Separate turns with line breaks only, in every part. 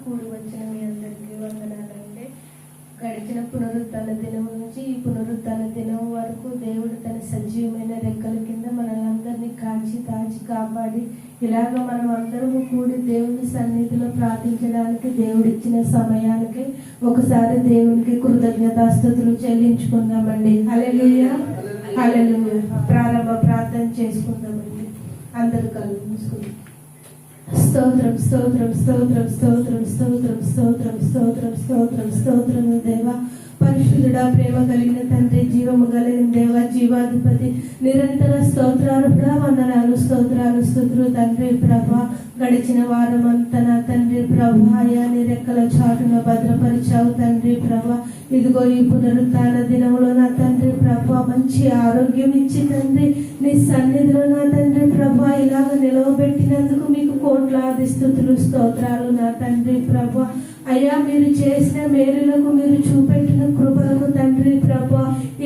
కూడి వచ్చిన మీ అందరికీ వందనాలండి. గడిచిన పునరుత్థాన దినం నుంచి ఈ పునరుత్థాన దినం వరకు దేవుడు తన సజీవమైన రెక్కల కింద మనల్ని అందరినీ కాచి తాచి కాపాడి ఇలాగ మనం అందరము కూడి దేవుని సన్నిధిలో ప్రార్థించడానికి దేవుడిచ్చిన సమయానికి ఒకసారి దేవునికి కృతజ్ఞతాస్తుతులు చెల్లించుకుందామండి. హల్లెలూయా, హల్లెలూయా. ప్రారంభ ప్రార్థన చేసుకుందామండి. అందరూ కళ్ళు మూసుకుందాం. స్తోత్రం స్తోత్రం స్తోత్రం స్తోత్రం స్తోత్రం స్తోత్రం స్తోత్రం స్తోత్రం స్తోత్రం దేవా, పరిశుద్ధుడా, ప్రేమ కలిగిన తండ్రి, జీవము కలిగిన దేవ, జీవాధిపతి, నిరంతర స్తోత్రార్హుడా, వందనాలు, స్తోత్రాలు, స్తుతులు తండ్రి ప్రభా. గడిచిన వారం అంతా నా తండ్రి ప్రభా అయా నీ రెక్కల చాటున భద్రపరిచావు తండ్రి ప్రభా. ఇదిగో ఈ పునరుత్థాన దినంలో నా తండ్రి ప్రభా మంచి ఆరోగ్యం ఇచ్చి తండ్రి నీ సన్నిధిలో నా తండ్రి ప్రభా ఇలాగ నిలవబెట్టినందుకు మీకు కోట్లాది స్తుతులు స్తోత్రాలు నా తండ్రి ప్రభా. అయ్యా, మీరు చేసిన మేలులకు, మీరు చూపెట్టిన కృపలకు తండ్రి ప్రభా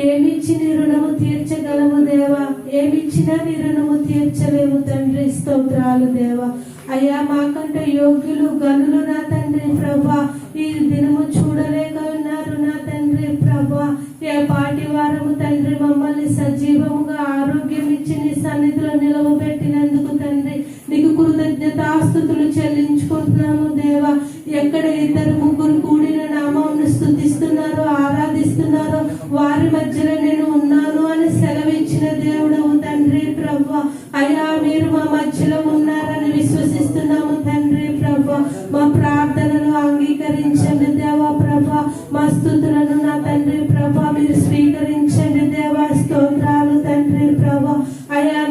ఏమిచ్చి నీ రుణము తీర్చగలము దేవా, ఏమిచ్చినా నీ రుణము తీర్చలేము తండ్రి. స్తోత్రాలు దేవా. అయ్యా, మాకంటే యోగ్యులు గనులు నా తండ్రి ప్రభా ఈ దినము చూడలేక ఉన్నారు నా తండ్రి ప్రభా. ఏ పాటి వారము తండ్రి మమ్మల్ని సజీవముగా ఆరోగ్యం ఇచ్చి నీ సన్నిధిలో నిలవబెట్టినందుకు తండ్రి నీకు కృతజ్ఞతాస్తుతులు చెల్లించుకుంటున్నాము దేవా. ఎక్కడ ఇద్దరు ముగ్గురు కూడిన నామమును స్తుతిస్తున్నారో ఆరాధిస్తున్నారో వారి మధ్యలో నేను ఉన్నాను అని సెలవిచ్చిన దేవుడవు తండ్రి ప్రభా. అయ్యా, మీరు మా మధ్యలో ఉన్నారని విశ్వసిస్తున్నాము తండ్రి ప్రభా. మా ప్రార్థనలు అంగీకరించండి దేవా ప్రభా. మా స్తుతులను నా తండ్రి ప్రభా మీరు స్వీకరించండి దేవా. స్తోత్రాలు తండ్రి ప్రభా. అయ్యా,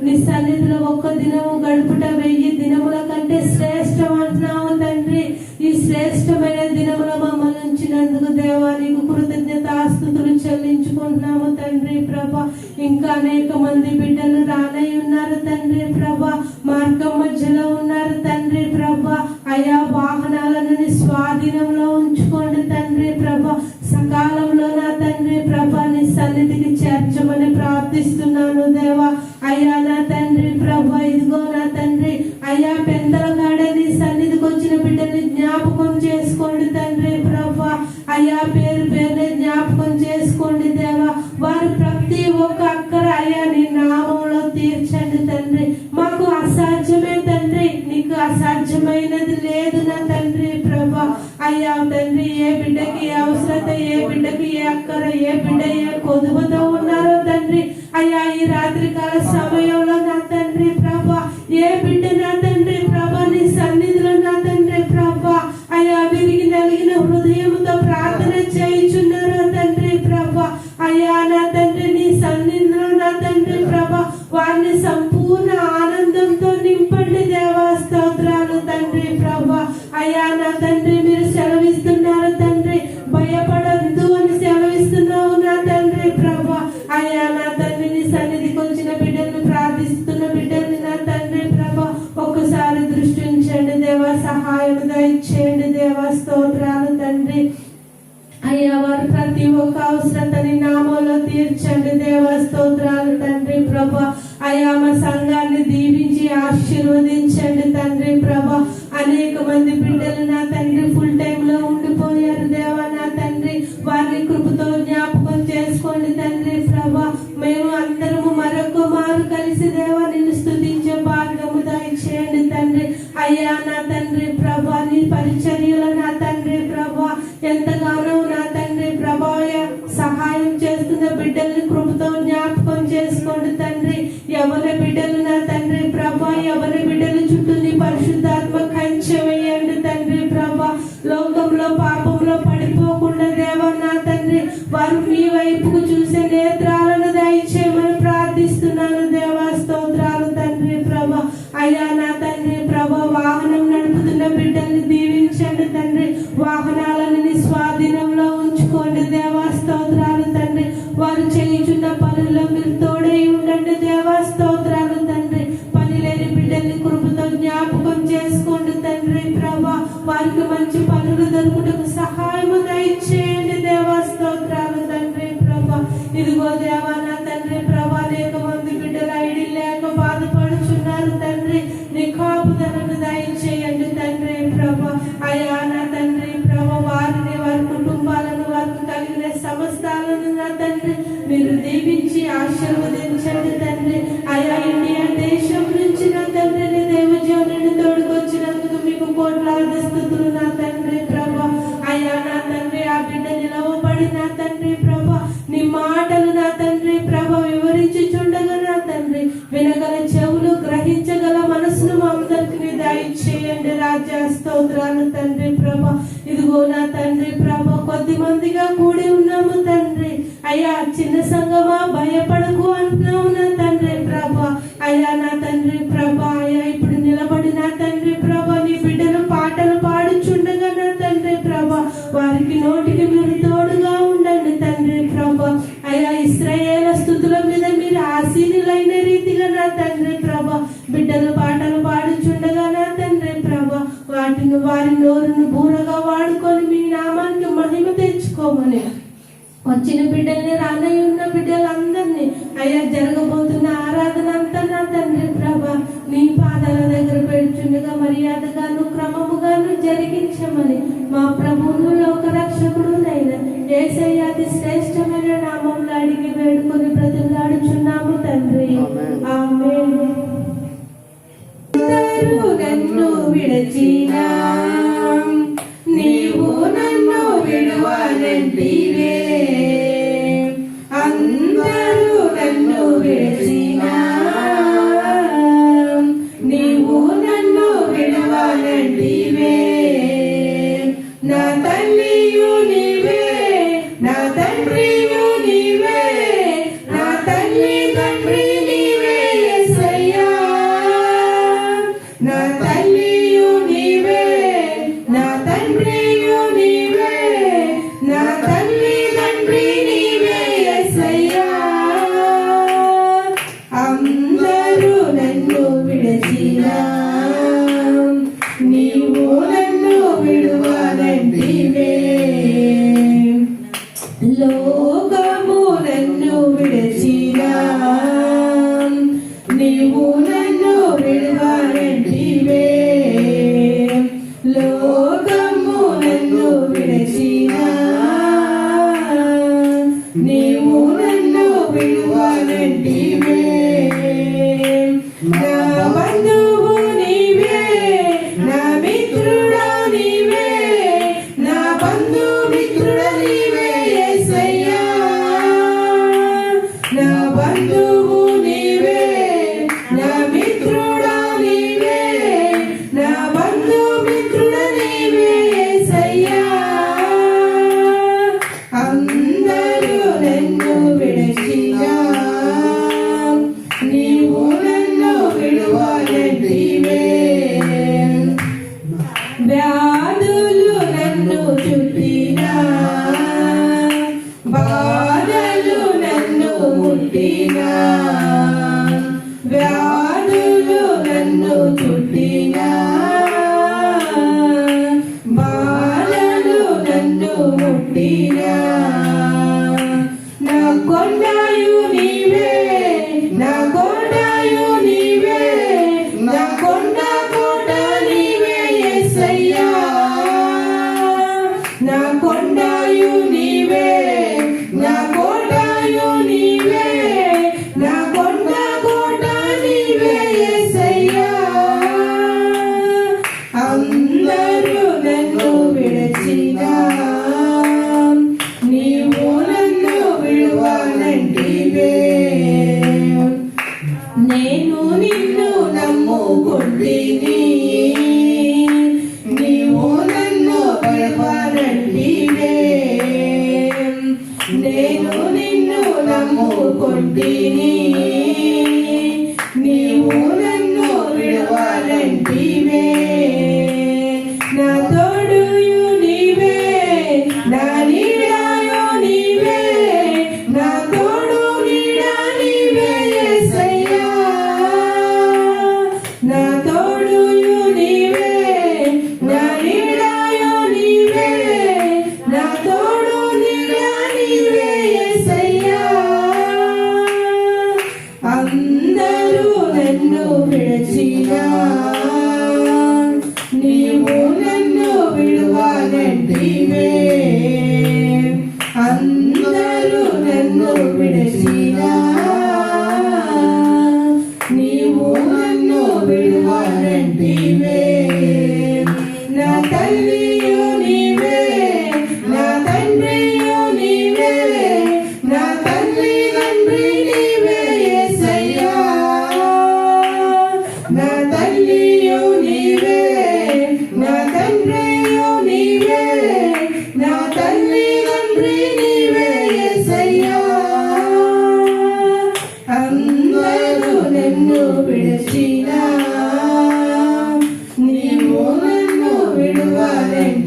నీ సన్నిధిలో ఒక్క దినము గడుపుట 1000 దినముల కంటే శ్రేష్టం అంటున్నావు తండ్రి. ఈ శ్రేష్టమైన దినముల మమ్మల్ని ఉంచినందుకు దేవా నీకు కృతజ్ఞతాస్తుతులు చెల్లించుకుంటున్నాము తండ్రి ప్రభా. ఇంకా అనేక మంది బిడ్డలు రానై ఉన్నారు తండ్రి ప్రభా, మార్గం మధ్యలో ఉన్నారు తండ్రి ప్రభా. అయా, వాహనాలను నీ స్వాధీనంలో ఉంచుకోండి తండ్రి ప్రభా. సకాలంలో నా తండ్రి ప్రభా నీ సన్నిధికి చేర్చమని ప్రార్థిస్తున్నాను దేవా. అయ్యా నా తండ్రి ప్రభా, ఇదిగో నా తండ్రి అయ్యా పెద్దల కాడ నీ సన్నిధికి వచ్చిన బిడ్డని జ్ఞాపకం చేసుకోండి తండ్రి ప్రభా. అయ్యా, పేరు పేరునే జ్ఞాపకం చేసుకోండి దేవా. వారి ప్రతి ఒక్క అక్కర అయ్యా నీ నామంలో తీర్చండి తండ్రి. మాకు అసాధ్యమే తండ్రి, నీకు అసాధ్యమైనది లేదు నా తండ్రి ప్రభా. అయ్యా తండ్రి, ఏ బిడ్డకి ఏ అవసరత, ఏ బిడ్డకి ఏ అక్కర, ఏ బిడ్డ ఏ కొదువతో ఉన్నారో తండ్రి అయ్యా ఈ రాత్రి కాల సమయంలో నా తండ్రి ప్రభా ఏ బిడ్డ నా తండ్రి ప్రభా నీ సన్నిధిలో నా తండ్రి ప్రభా అయ్యా విరిగి నలిగిన హృదయంతో ప్రార్థన చేయుచున్నారో తండ్రి ప్రభా. అయ్యా నా తండ్రి నీ సన్నిధిలో నా తండ్రి ప్రభా వారిని సంపూర్ణ ఆనందంతో నింపండి దేవా. స్తోత్రాలు తండ్రి ప్రభా. అయ్యా నా తండ్రి మీరు సెలవిస్తున్నారు తండ్రి, భయపడద్దు అని సెలవిస్తున్నావు నా తండ్రి ప్రభా. అయ్యా నా తండ్రి నీ సన్నిధికి వచ్చిన బిడ్డల్ని, ప్రార్థిస్తున్న బిడ్డల్ని నా తండ్రి ప్రభా ఒక్కసారి దృష్టి ఉంచండి దేవా, సహాయం దయచేయండి దేవా. స్తోత్రాలు తండ్రి. అయ్యా, వారు ప్రతి ఒక్క అవసరతని నామంలో తీర్చండి దేవా. స్తోత్రాలు తండ్రి ప్రభా. అయ్యా, మా సంఘాన్ని దీవించి ఆశీర్వదించండి తండ్రి ప్రభా. అనేక మంది బిడ్డలు నా తండ్రి ఫుల్ టైమ్ లో ఉండిపోయారు దేవా. నా తండ్రి వారిని కృపతో జ్ఞాపకం చేసుకోండి తండ్రి ప్రభా. మేము అందరము మరొక మారు కలిసి దేవా నిన్ను స్తుతించే భాగ్యము దయచేయండి తండ్రి. అయ్యా నా తండ్రి ప్రభా నీ పరిచర్యలో నా తండ్రి ప్రభా ఎంతగానో నా తండ్రి ప్రభా సహాయం చేస్తున్న బిడ్డల్ని కృపతో జ్ఞాపకం చేసుకోండి తండ్రి. ఎవరి బిడ్డలు నా తండ్రి ప్రభా, ఎవరి బిడ్డలు చుట్టూ నీ పరిశుద్ధాత్మ కంచె వేయండి తండ్రి ప్రభా. లోకంలో పాపంలో పడిపోకుండా దేవా నా తండ్రి వారు మీ వైపుకు చూసే నేత్రాలను దయచేయమని ప్రార్థిస్తున్నాను దేవా. స్తోత్రాలు తండ్రి ప్రభా. అయ్యా నా తండ్రి ప్రభా వాహనం నడుపుతున్న బిడ్డల్ని దీవించండి తండ్రి. వాహనాలను నీ స్వాధీనంలో ఉంచుకోండి దేవా. స్తోత్రాలు తండ్రి. వారు చేయుచున్న పనుల్లో మీరు తోడై ఉండండి దేవా. స్తోత్రాలు తండ్రి. పని లేని బిడ్డల్ని కృపతో జ్ఞాపకం చేసుకోండి తండ్రి ప్రభా. వారికి మంచి పనులు దొరుకుటకు సహాయము దయచేయండి దేవా. స్తోత్రాలు తండ్రి ప్రభా. ఇదిగో దేవా నా తండ్రి ప్రభా అనేక మంది బిడ్డలు ఐడి లేక బాధపడుచున్నారు తండ్రి. నీ కాపుదలను దయచేయండి తండ్రి ప్రభా. వందనాలు స్తుతులు నా తండ్రి ప్రభా. అయ్యా నా తండ్రి ఆ బిడ్డ నిలవబడి నా తండ్రి ప్రభా నీ మాటలు నా తండ్రి ప్రభా వివరించుచుండగా నా తండ్రి వినగల చెవులు గ్రహించగల మనసును మా అందరికి దయచేయండి రాజా. స్తోత్రాలు తండ్రి ప్రభా. ఇదిగో నా తండ్రి ప్రభా కొద్ది మందిగా కూడి ఉన్నాము తండ్రి. అయ్యా చిన్న సంగమా భయపడకు అంటున్నావు నా తండ్రి ప్రభా. అయ్యా నా తండ్రి ప్రభా అయ్యా ఇప్పుడు నిలబడి నా తండ్రి ప్రభా నీ బిడ్డలు పాటలు పాడుచుండగా నా తండ్రి ప్రభా వారికి నోటికి మీరు తోడుగా ఉండండి తండ్రి ప్రభా. అయ్యా ఇశ్రాయేలు స్తుతుల మీద మీరు ఆసీనులైన రీతిగా నా తండ్రి ప్రభా బిడ్డలు పాటలు పాడుచుండగా నా తండ్రి ప్రభా వారి నోరును బూరగా వాడుకొని మీ నామానికి మహిమ తెచ్చుకోమని వచ్చిన బిడ్డల్ని రానయ్య ఉన్న బిడ్డలందరినీ అయ్యా జరగబోతున్న ఆరాధన అంతా నా తండ్రి ప్రభా నీ పాదాల దగ్గర పెడుచుండగా మర్యాదగాను క్రమముగాను జరిగించమని మా ప్రభువును లోక రక్షకుడునైనా యేసయ్య అతి శ్రేష్టమైన నామంలో అడిగి వేడుకొని బ్రతిమలాడుచున్నాము తండ్రి. ఆమేన్. నన్ను విడచినా నీవు నన్ను విడువనంటివే. అందరూ నన్ను విడచినా నీవు నన్ను విడువనంటివే. నా తల్లియు నీవే నా తండ్రియు నీవే నా తల్లి తండ్రి నీవే యేసయ్యా. నా తల్లియు నీవే నా తండ్రియు నీవే నా తల్లి తండ్రి నీవే యేసయ్యా. అందరూ నన్ను విడచినా నీవు నన్ను విడువనంటివే. లోకము నన్ను విడచినా నీవు నన్ను విడువనంటివే. లోకము నన్ను విడచినా నీవు నన్ను విడువనంటివే. నా బంధువు నీవే నా మిత్రుడా నీవే నా బంధు మిత్రుడా నీవే యేసయ్యా. నా బంధువు నీవే నా మిత్రుడా నీవే నా బంధు మిత్రుడా నీవే యేసయ్యా. అందరూ నన్ను విడచినా నీవు నన్ను విడువనంటివే. వ్యాధులు నన్ను చుట్టినా బాధలు నన్ను ముట్టినా వ్యాధులు నన్ను చుట్టినా బాధలు నన్ను ముట్టినా. నా కొండయు నీవే నా కొండయు నీవే నా కొండ కోట నీవే యేసయ్యా. నా కొండయు నీవే నా కోటయు నీవే నా కొండ కోట నీవే యేసయ్యా. అందరూ నన్ను విడచినా నీవు నన్ను విడువనంటివే. నేను నిన్ను నమ్ముకొంటిని నీవు నన్ను విడువనంటివే. నేను నిన్ను నమ్ముకొంటిని నీవు నన్ను విడువనంటివే. నా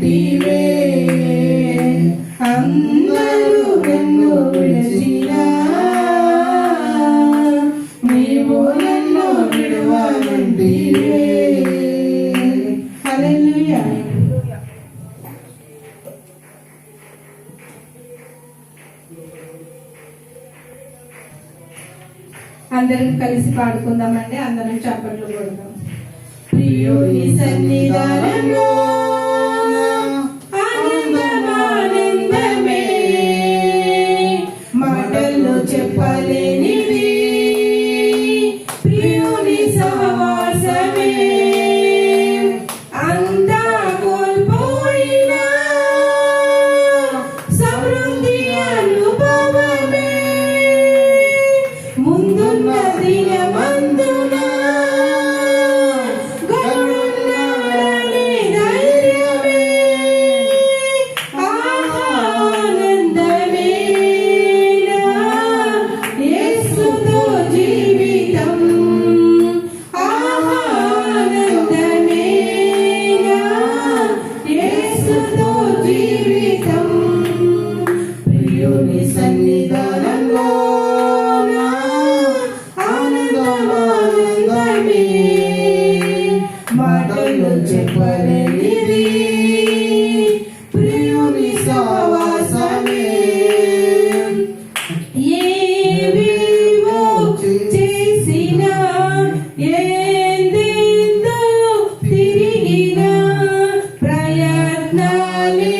ఉంటివే. అందరూ నన్ను విడిచినా నీవు నన్ను విడవనంటివే. హల్లెలూయా. అందరం కలిసి పాడుకుందామండి. అందరం చప్పట్లు కొడదాం. ప్రియుని సన్నిధానంలో ఆనందమానందమే, మాటల్లో చెప్పలేనిది ప్రియుని సహవాసమే. అంతా కోల్పోయినా సమృద్ధి అనుభవమే, ముందున్న దినమందున గరుడున్నాడనే ధైర్యమే. ఆనందమే నా యేసుతో జీవితం. ఆనందమే నా యేసుతో జీవితం. ప్రియుని సన్నిధానంలో ఆనందమానందమే, మాటలు చెప్పలేనిది ప్రియుని సహవాసమే. ఏవేవో చేసినా ఏందేందో తిరిగినా, ప్రయత్నాలే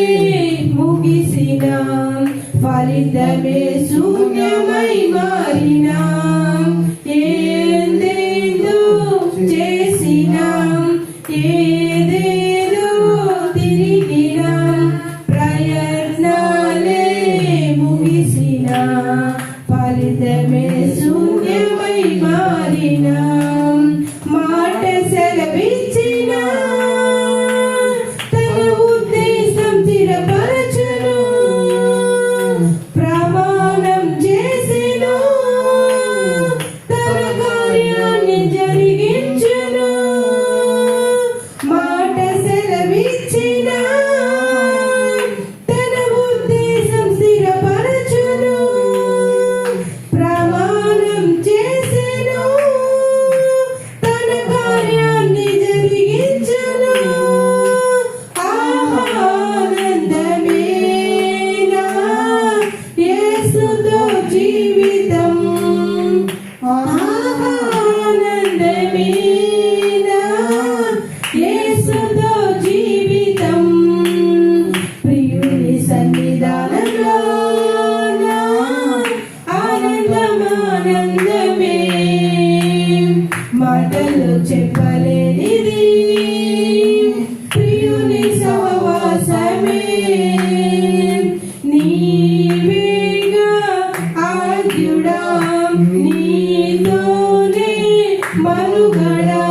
ముగిసినా ఫలితమే శూన్యమై మారినా. ఏందేందో చేసినా ఏదేదో తిరిగినా, ప్రయత్నాలే ముగిసినా ఫలితమే శూన్యమై మారినా. మాట సెలవిచ్చినా తన ఉద్దేశం స్థిరపరచును, ప్రమాణం చేసెను తన కార్యాన్ని జరిగించును. మాట సెలవిచ్చినా తన ఉద్దేశం స్థిరపరచును, ప్రమాణం చేసెను తన కార్యాన్ని జరిగించును. ఆనందమే నా యేసుతో జీవితం. ఆనందమే నా యేసుతో జీవితం. ప్రియుని సన్నిధానంలో ఆనందమానందమే, మాటలు చెప్పలేనిది ప్రియుని సహవాసమే. నీవేగా ఆద్యుడా, నీతోనే మనుగడా,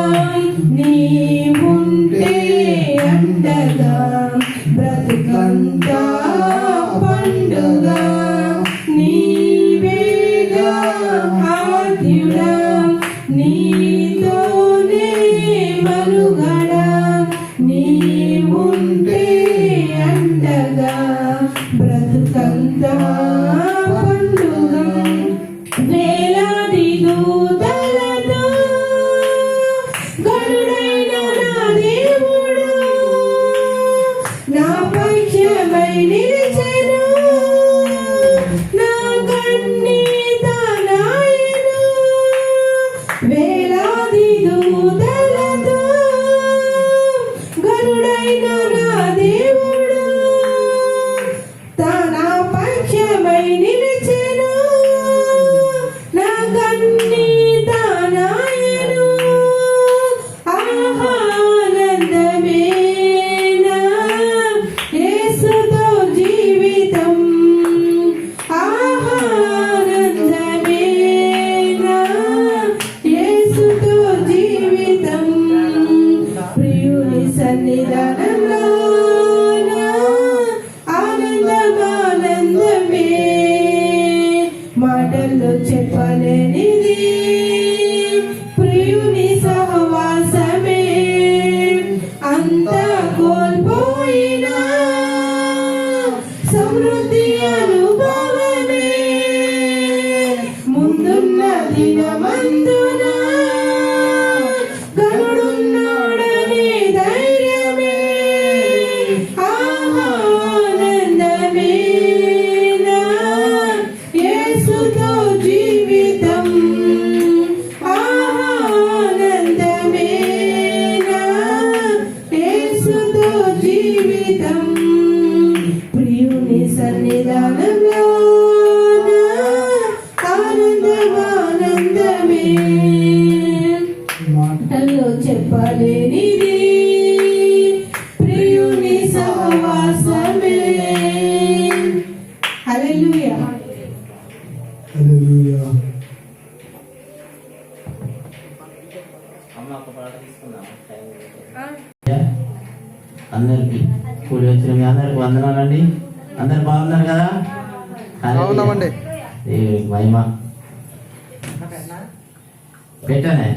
నీవుంటే అండగా బ్రతుకంతా పండుగ. నీవేగా ఆద్యుడా, నీతోనే మనుగడా, నీవుంటే అండగా బ్రతుకంతా పండుగ. వేలాది దూతలతో గరుడైన నా దేవుడు నా పక్షమై నిలిచెను, నా కన్నీతానాయను. వేలాది దూతలతో గరుడైన నా దేవుడు తన పక్షమై నిలిచెను, నా కన్నీతానాయను. ఆనందమే నా యేసుతో జీవితం. ఆనందమే నా యేసుతో జీవితం. ప్రియుని సన్నిధానంలో ఆనందమానందమే, మాటల్లో చెప్పలేనిది ప్రియుని సహవాసమే. అంతా కోల్పోయినా జీవితం ప్రియుని సన్నిధానంలో ఆనందమానందమే మాటల్లో చెప్పలేనిది ప్రియుని సహవాసమే. హల్లెలూయా.
హల్లెలూయా.
అందరికి కూలి వచ్చిన మీ అందరికి వందనాలండి. అందరు బాగున్నారు కదా?
బాగున్నామండి.
మహిమ పెట్టానే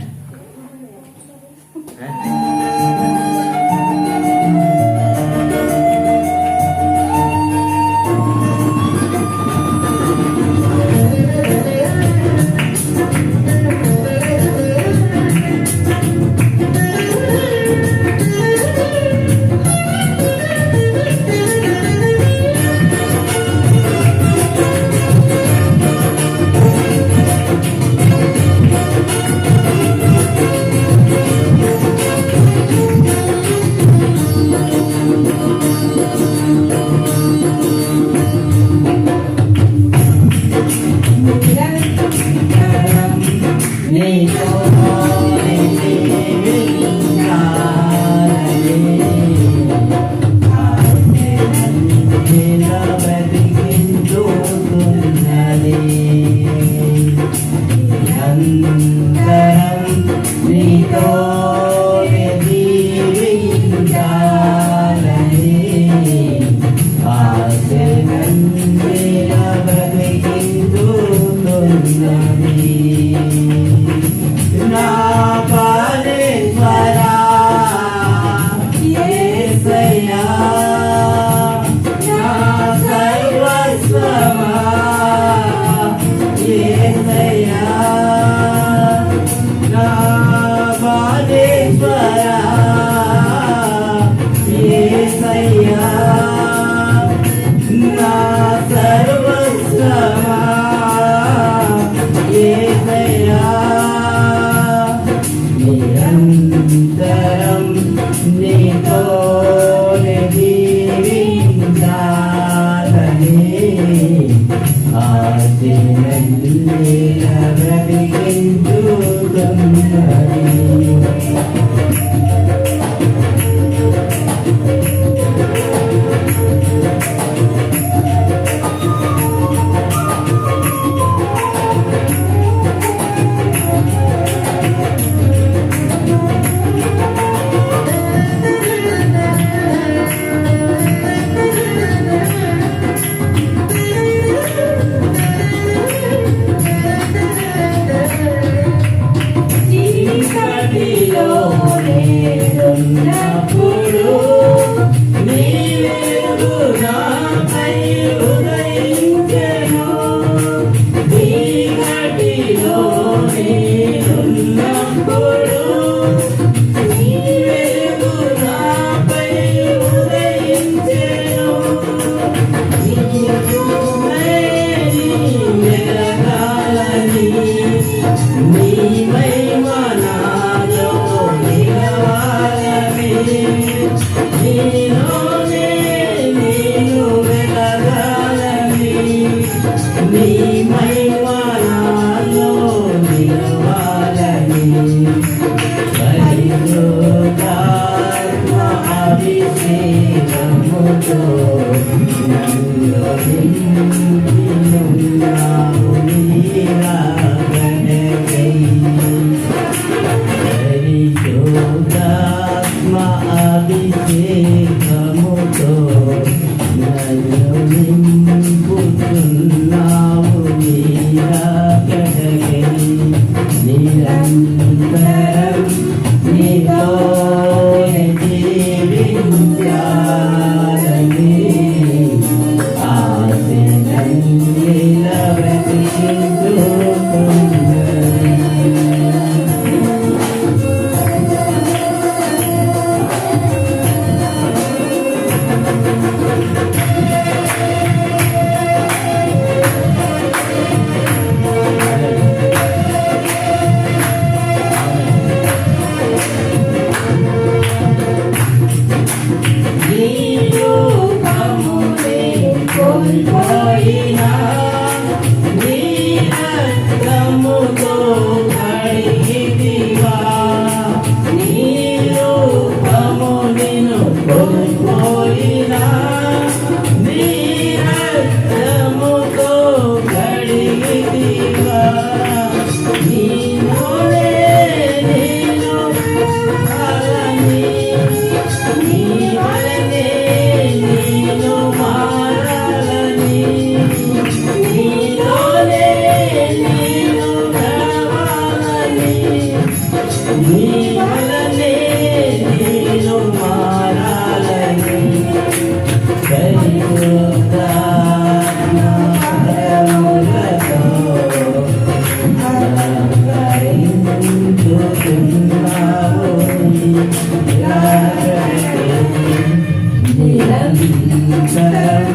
నిరంతరం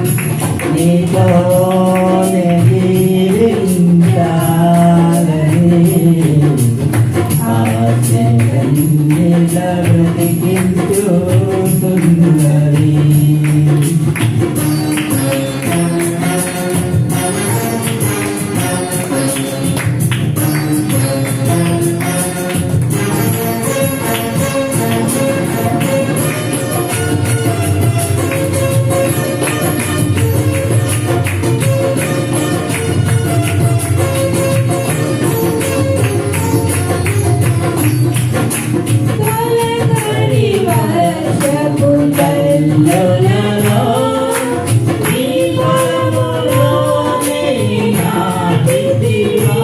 నీతోనే జీవించాలని ఆశలన్నిలా బ్రతికించుతున్నది.
తొలకరి వర్షపు జల్లులలో నీ పొలములోనే నాటితివా.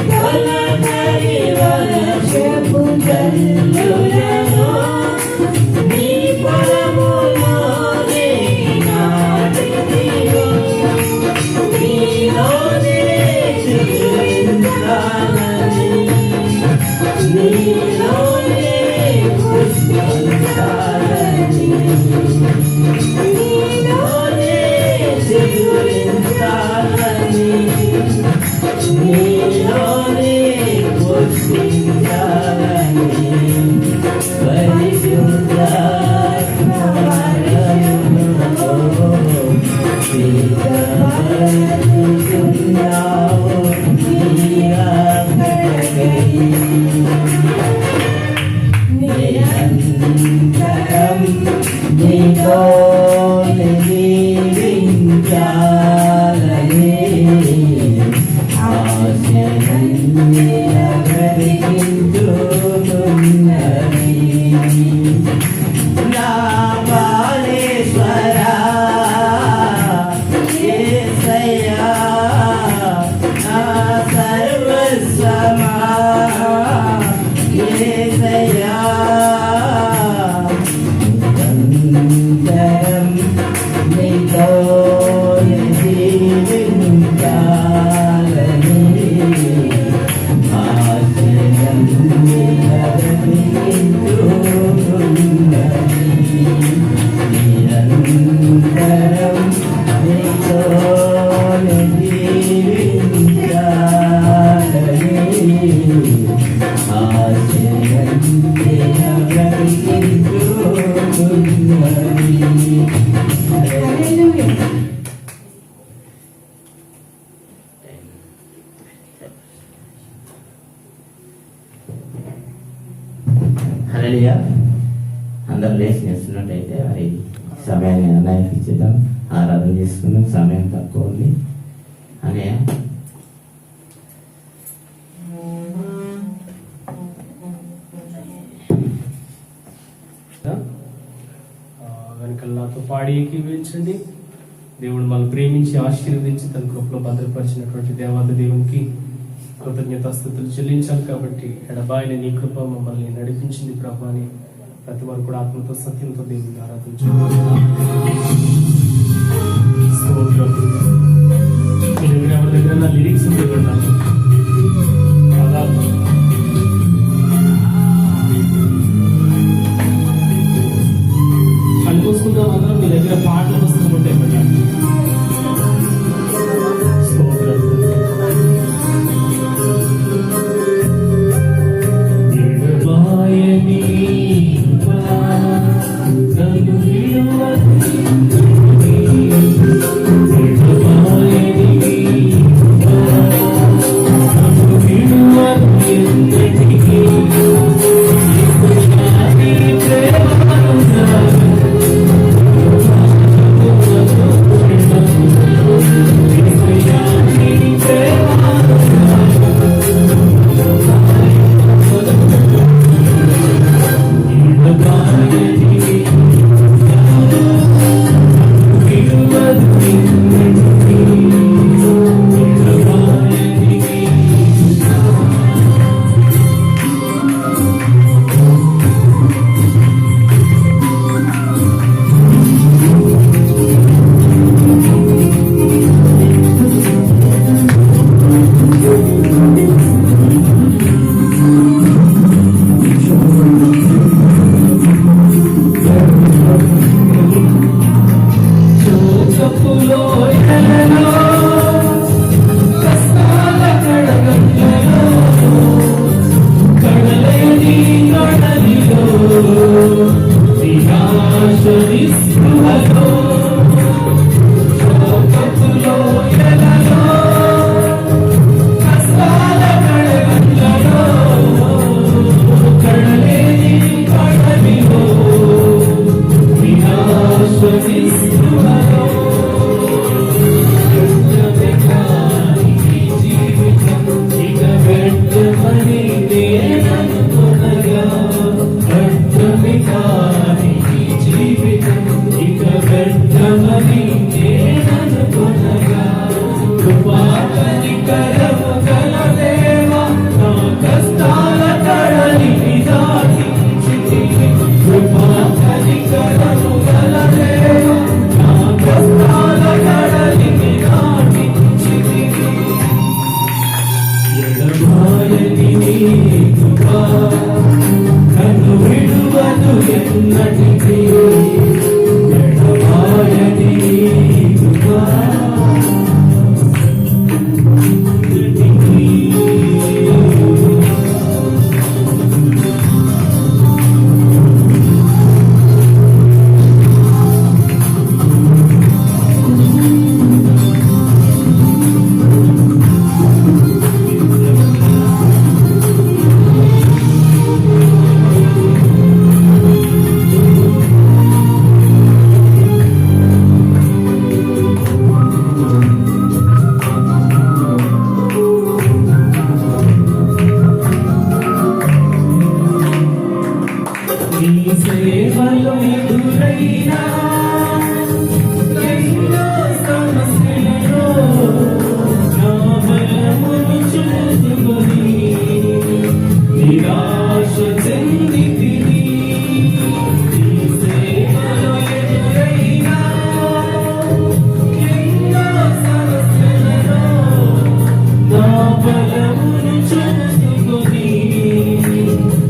తొలకరి వర్షపు జల్లులలో నీ పొలములోనే నాటితివా. నీలోనే చిగురించాలని నీలోనే పుష్పించాలని నీలోనే చిగురించాలని నీలోనే పుష్పించాలని పరిశుద్ధాత్మ వరముతో సిద్ధపరచుచున్నావు నీ రాకడకై. నిరంతరం నీతోనే జీవించాలని ఆశలన్నిలా బ్రతికించుతున్నది. నా బాలేశ్వరా యేసయ్యా నా సర్వస్వమా యేసయ్యా నిరంతరం నీతోనే జీవించాలని ఆశలన్నిలా బ్రతికించుతున్నది. నిరంతరం నీతోనే జీవించాలని ఆశలన్నిలా బ్రతికించుతున్నది. హల్లెలూయా.
హల్లెలూయా. అందరూ లేచి చేస్తున్నట్టయితే మరి సమయాన్ని అన్నయ్యకి ఇచ్చేద్దాం. ఆరాధన చేసుకున్నాం, సమయం తక్కువ ఉంది. అన్నయ్య
వెనకాల నాతో పాడి ఏకీవించండి. దేవుడు మనల్ని ప్రేమించి ఆశీర్వదించి తన కృపలో భద్రపరిచినటువంటి దేవాది దేవునికి కృతజ్ఞతాస్తుతులు చెల్లించాలి. కాబట్టి ఎడబాయిన నీ కృప మమ్మల్ని నడిపించింది ప్రభు అని ప్రతి వారు కూడా ఆత్మతో సత్యంతో దేవుని ఆరాధించాలి. ఎవరి దగ్గర నా లిరిక్స్ ఉంటే పెట్టాలి. అనుకోసుకుందాం అందరం. మీ దగ్గర పాటల పుస్తకం ఉంటే పెట్టాలి. స్తోత్రం.
లోయలలో కష్టాల కడగండ్లలో కడలేని కడలిలో వినాశ నిస్పృహలో శోకపు లోయలలో కష్టాల కడగండ్లలో కడలేని కడలిలో వినాశ నిస్పృహలో కన్ను విడువదు ఎన్నటికీ ఎడబాయని కృపా సేవలో ఎదురైనా ఎన్నో సమస్యలలో నా బలమును చూసుకొని నిరాశ చెందితిని. ఈ సేవలో ఎదురైనా ఎన్నో సమస్యలలో నా బలమును చూసుకొని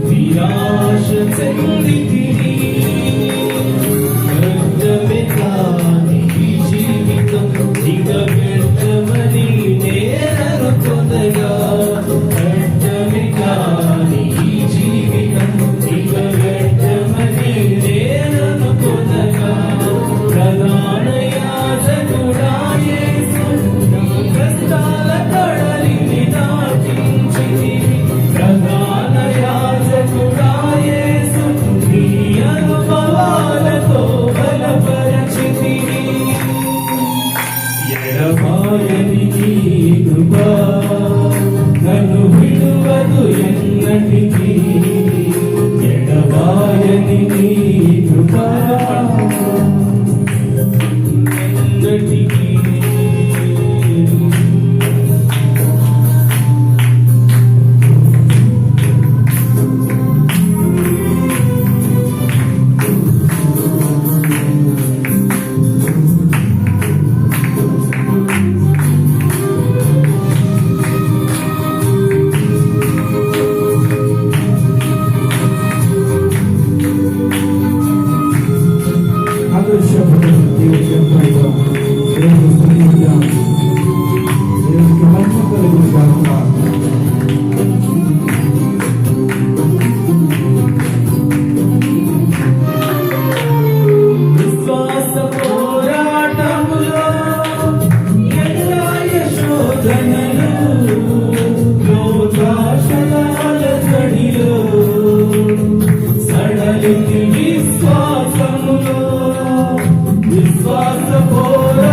నిరాశ చెందితిని. జీవితం ఇక వ్యర్థమని నేననుకొనగా వ్యర్థమే కాని జీవితం ఇక వ్యర్థమని నేననుకొనగా ప్రధాన యాజకుడా యేసు నా కష్టాల కడలిని దాటించితివి. ప్రధాన యాజకుడా యేసు నీ అనుభవాలతో బలపరచితివి. ఎడబాయని నీ కృపా నన్ను విడువదు ఎన్నటికీ ఎడబాయని నీ కృపా ఎన్నటికీ విశ్వాస పోరాటములో ఎల్లాయ శోధనలు లోకాశలాల జడిలో సడలికి విశ్వాసములో విశ్వాస పోరాటములో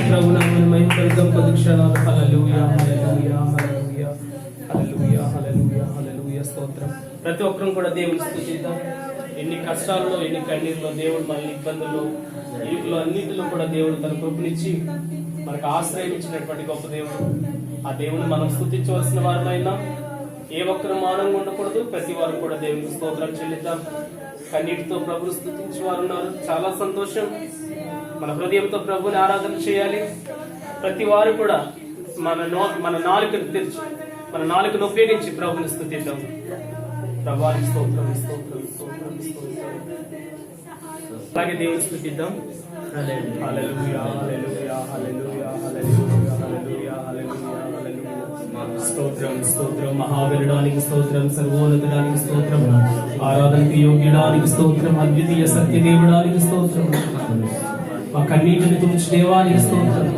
ప్రభు నామమున మహిమపడదాం కొద్ది క్షణాలు. హల్లెలూయా హల్లెలూయా హల్లెలూయా హల్లెలూయా హల్లెలూయా హల్లెలూయా స్తోత్రం. ప్రతి ఒక్కరం కూడా దేవుని స్తుతిద్దాం. ఎన్ని కష్టాల్లో, ఎన్ని కన్నీరులో దేవుడు మనల్ని ఇబ్బందుల్లో, ఇరుకులో అన్నింటిలో కూడా దేవుడు తన కృపనిచ్చి మనకు ఆశ్రయం ఇచ్చినటువంటి గొప్ప దేవుడు. ఆ దేవుని మనం స్తుతించవలసిన వారమైనా ఏ ఒక్కరు మౌనంగా ఉండకూడదు. ప్రతి వారు కూడా దేవునికి స్తోత్రం చెల్లిద్దాం. కన్నీటితో ప్రభుని స్తుతించే వారు ఉన్నారు, చాలా సంతోషం. మన హృదయంతో ప్రభుని ఆరాధన చేయాలి. ప్రతి వారు కూడా మన నాలుకను తెరిచి, మన నాలుకను ఉపయోగించి ప్రభుని స్తుతిద్దాం. ప్రభువానికి స్తోత్రం స్తోత్రం స్తోత్రం స్తోత్రం. అలాగే దేవుని స్తుతిద్దాం. హల్లెలూయా హల్లెలూయా హల్లెలూయా హల్లెలూయా హల్లెలూయా హల్లెలూయా హల్లెలూయా. స్తోత్రం స్తోత్రం. మహాగణుడానికి స్తోత్రం, సర్వోన్నతుడానికి స్తోత్రం, ఆరాధనకి యోగ్యుడానికి స్తోత్రం, అద్వితీయ సత్యదేవుడానికి స్తోత్రం, మా కన్నీటిని తుడిచి దేవానికి స్తోత్రం,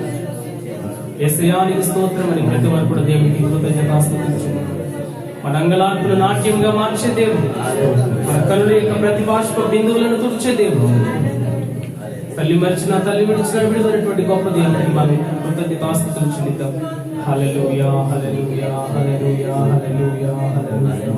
యేసయ్యానికి స్తోత్రం అని ప్రతి వారు కూడా దేవునికి కృతజ్ఞతాస్తుతించు. మన అంగలార్పులు నాట్యంగా మార్చే దేవుడు, మన కనుల యొక్క ప్రతి బాష్ప బిందువులను తుడిచే దేవుడు, తల్లి మరిచిన తల్లి విడిచిన విడుదలటువంటి గొప్ప దేవుడికి మనం కృతజ్ఞతాస్తుతులు చెల్లిద్దాం. హల్లెలూయా హల్లెలూయా హల్లెలూయా హల్లెలూయా హల్లెలూయా.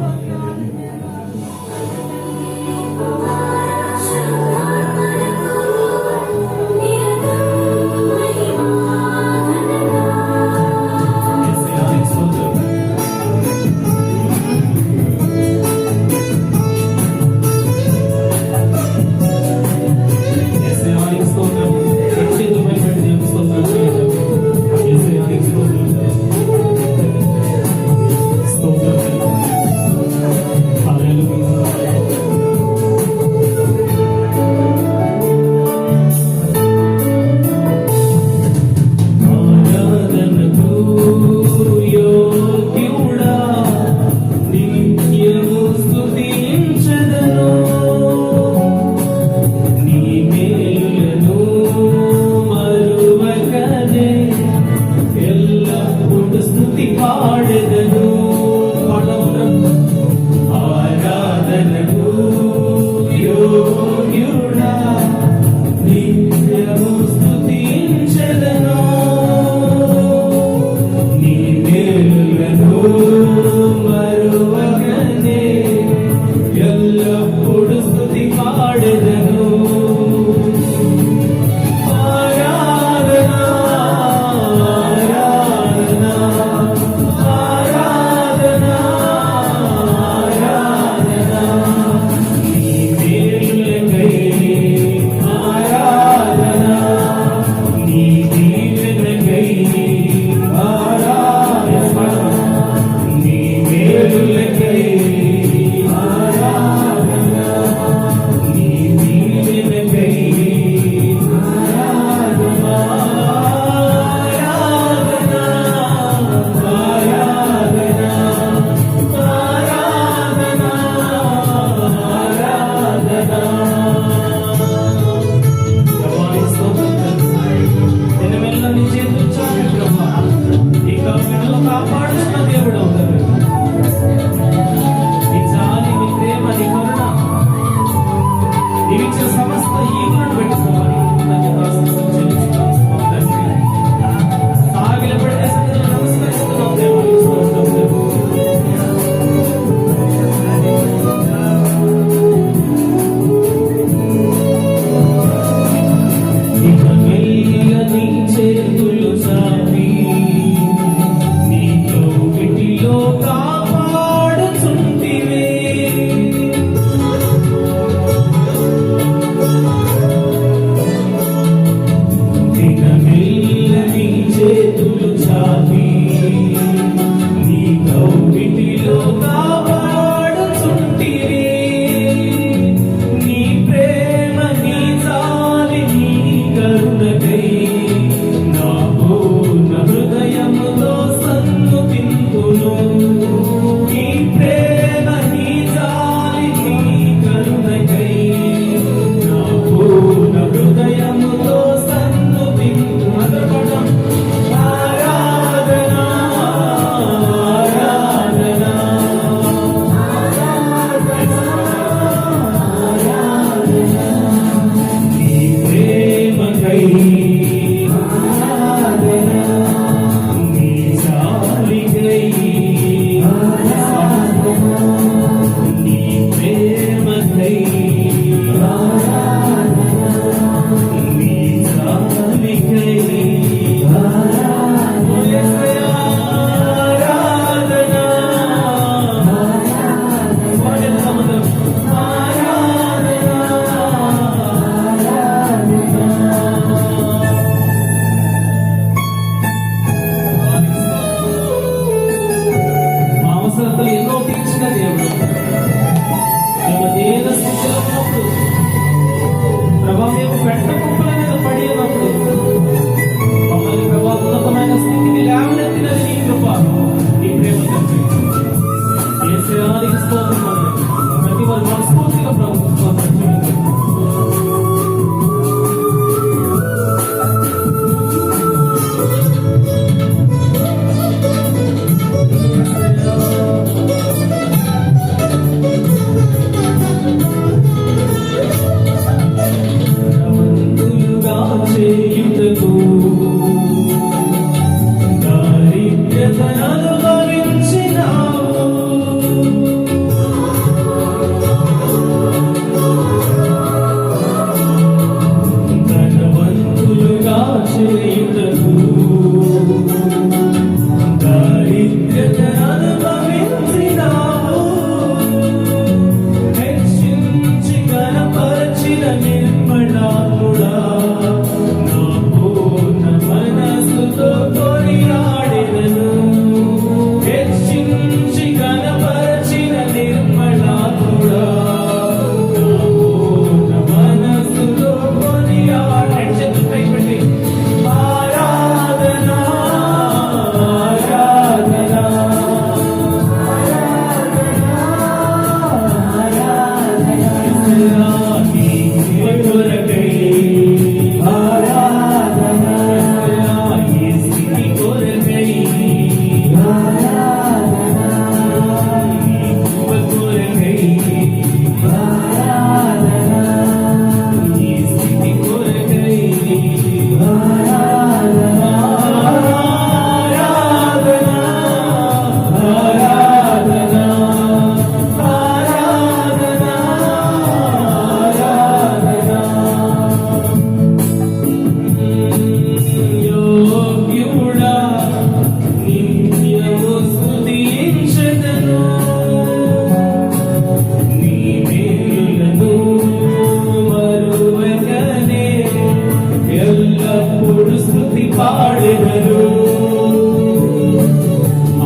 పాడెదరు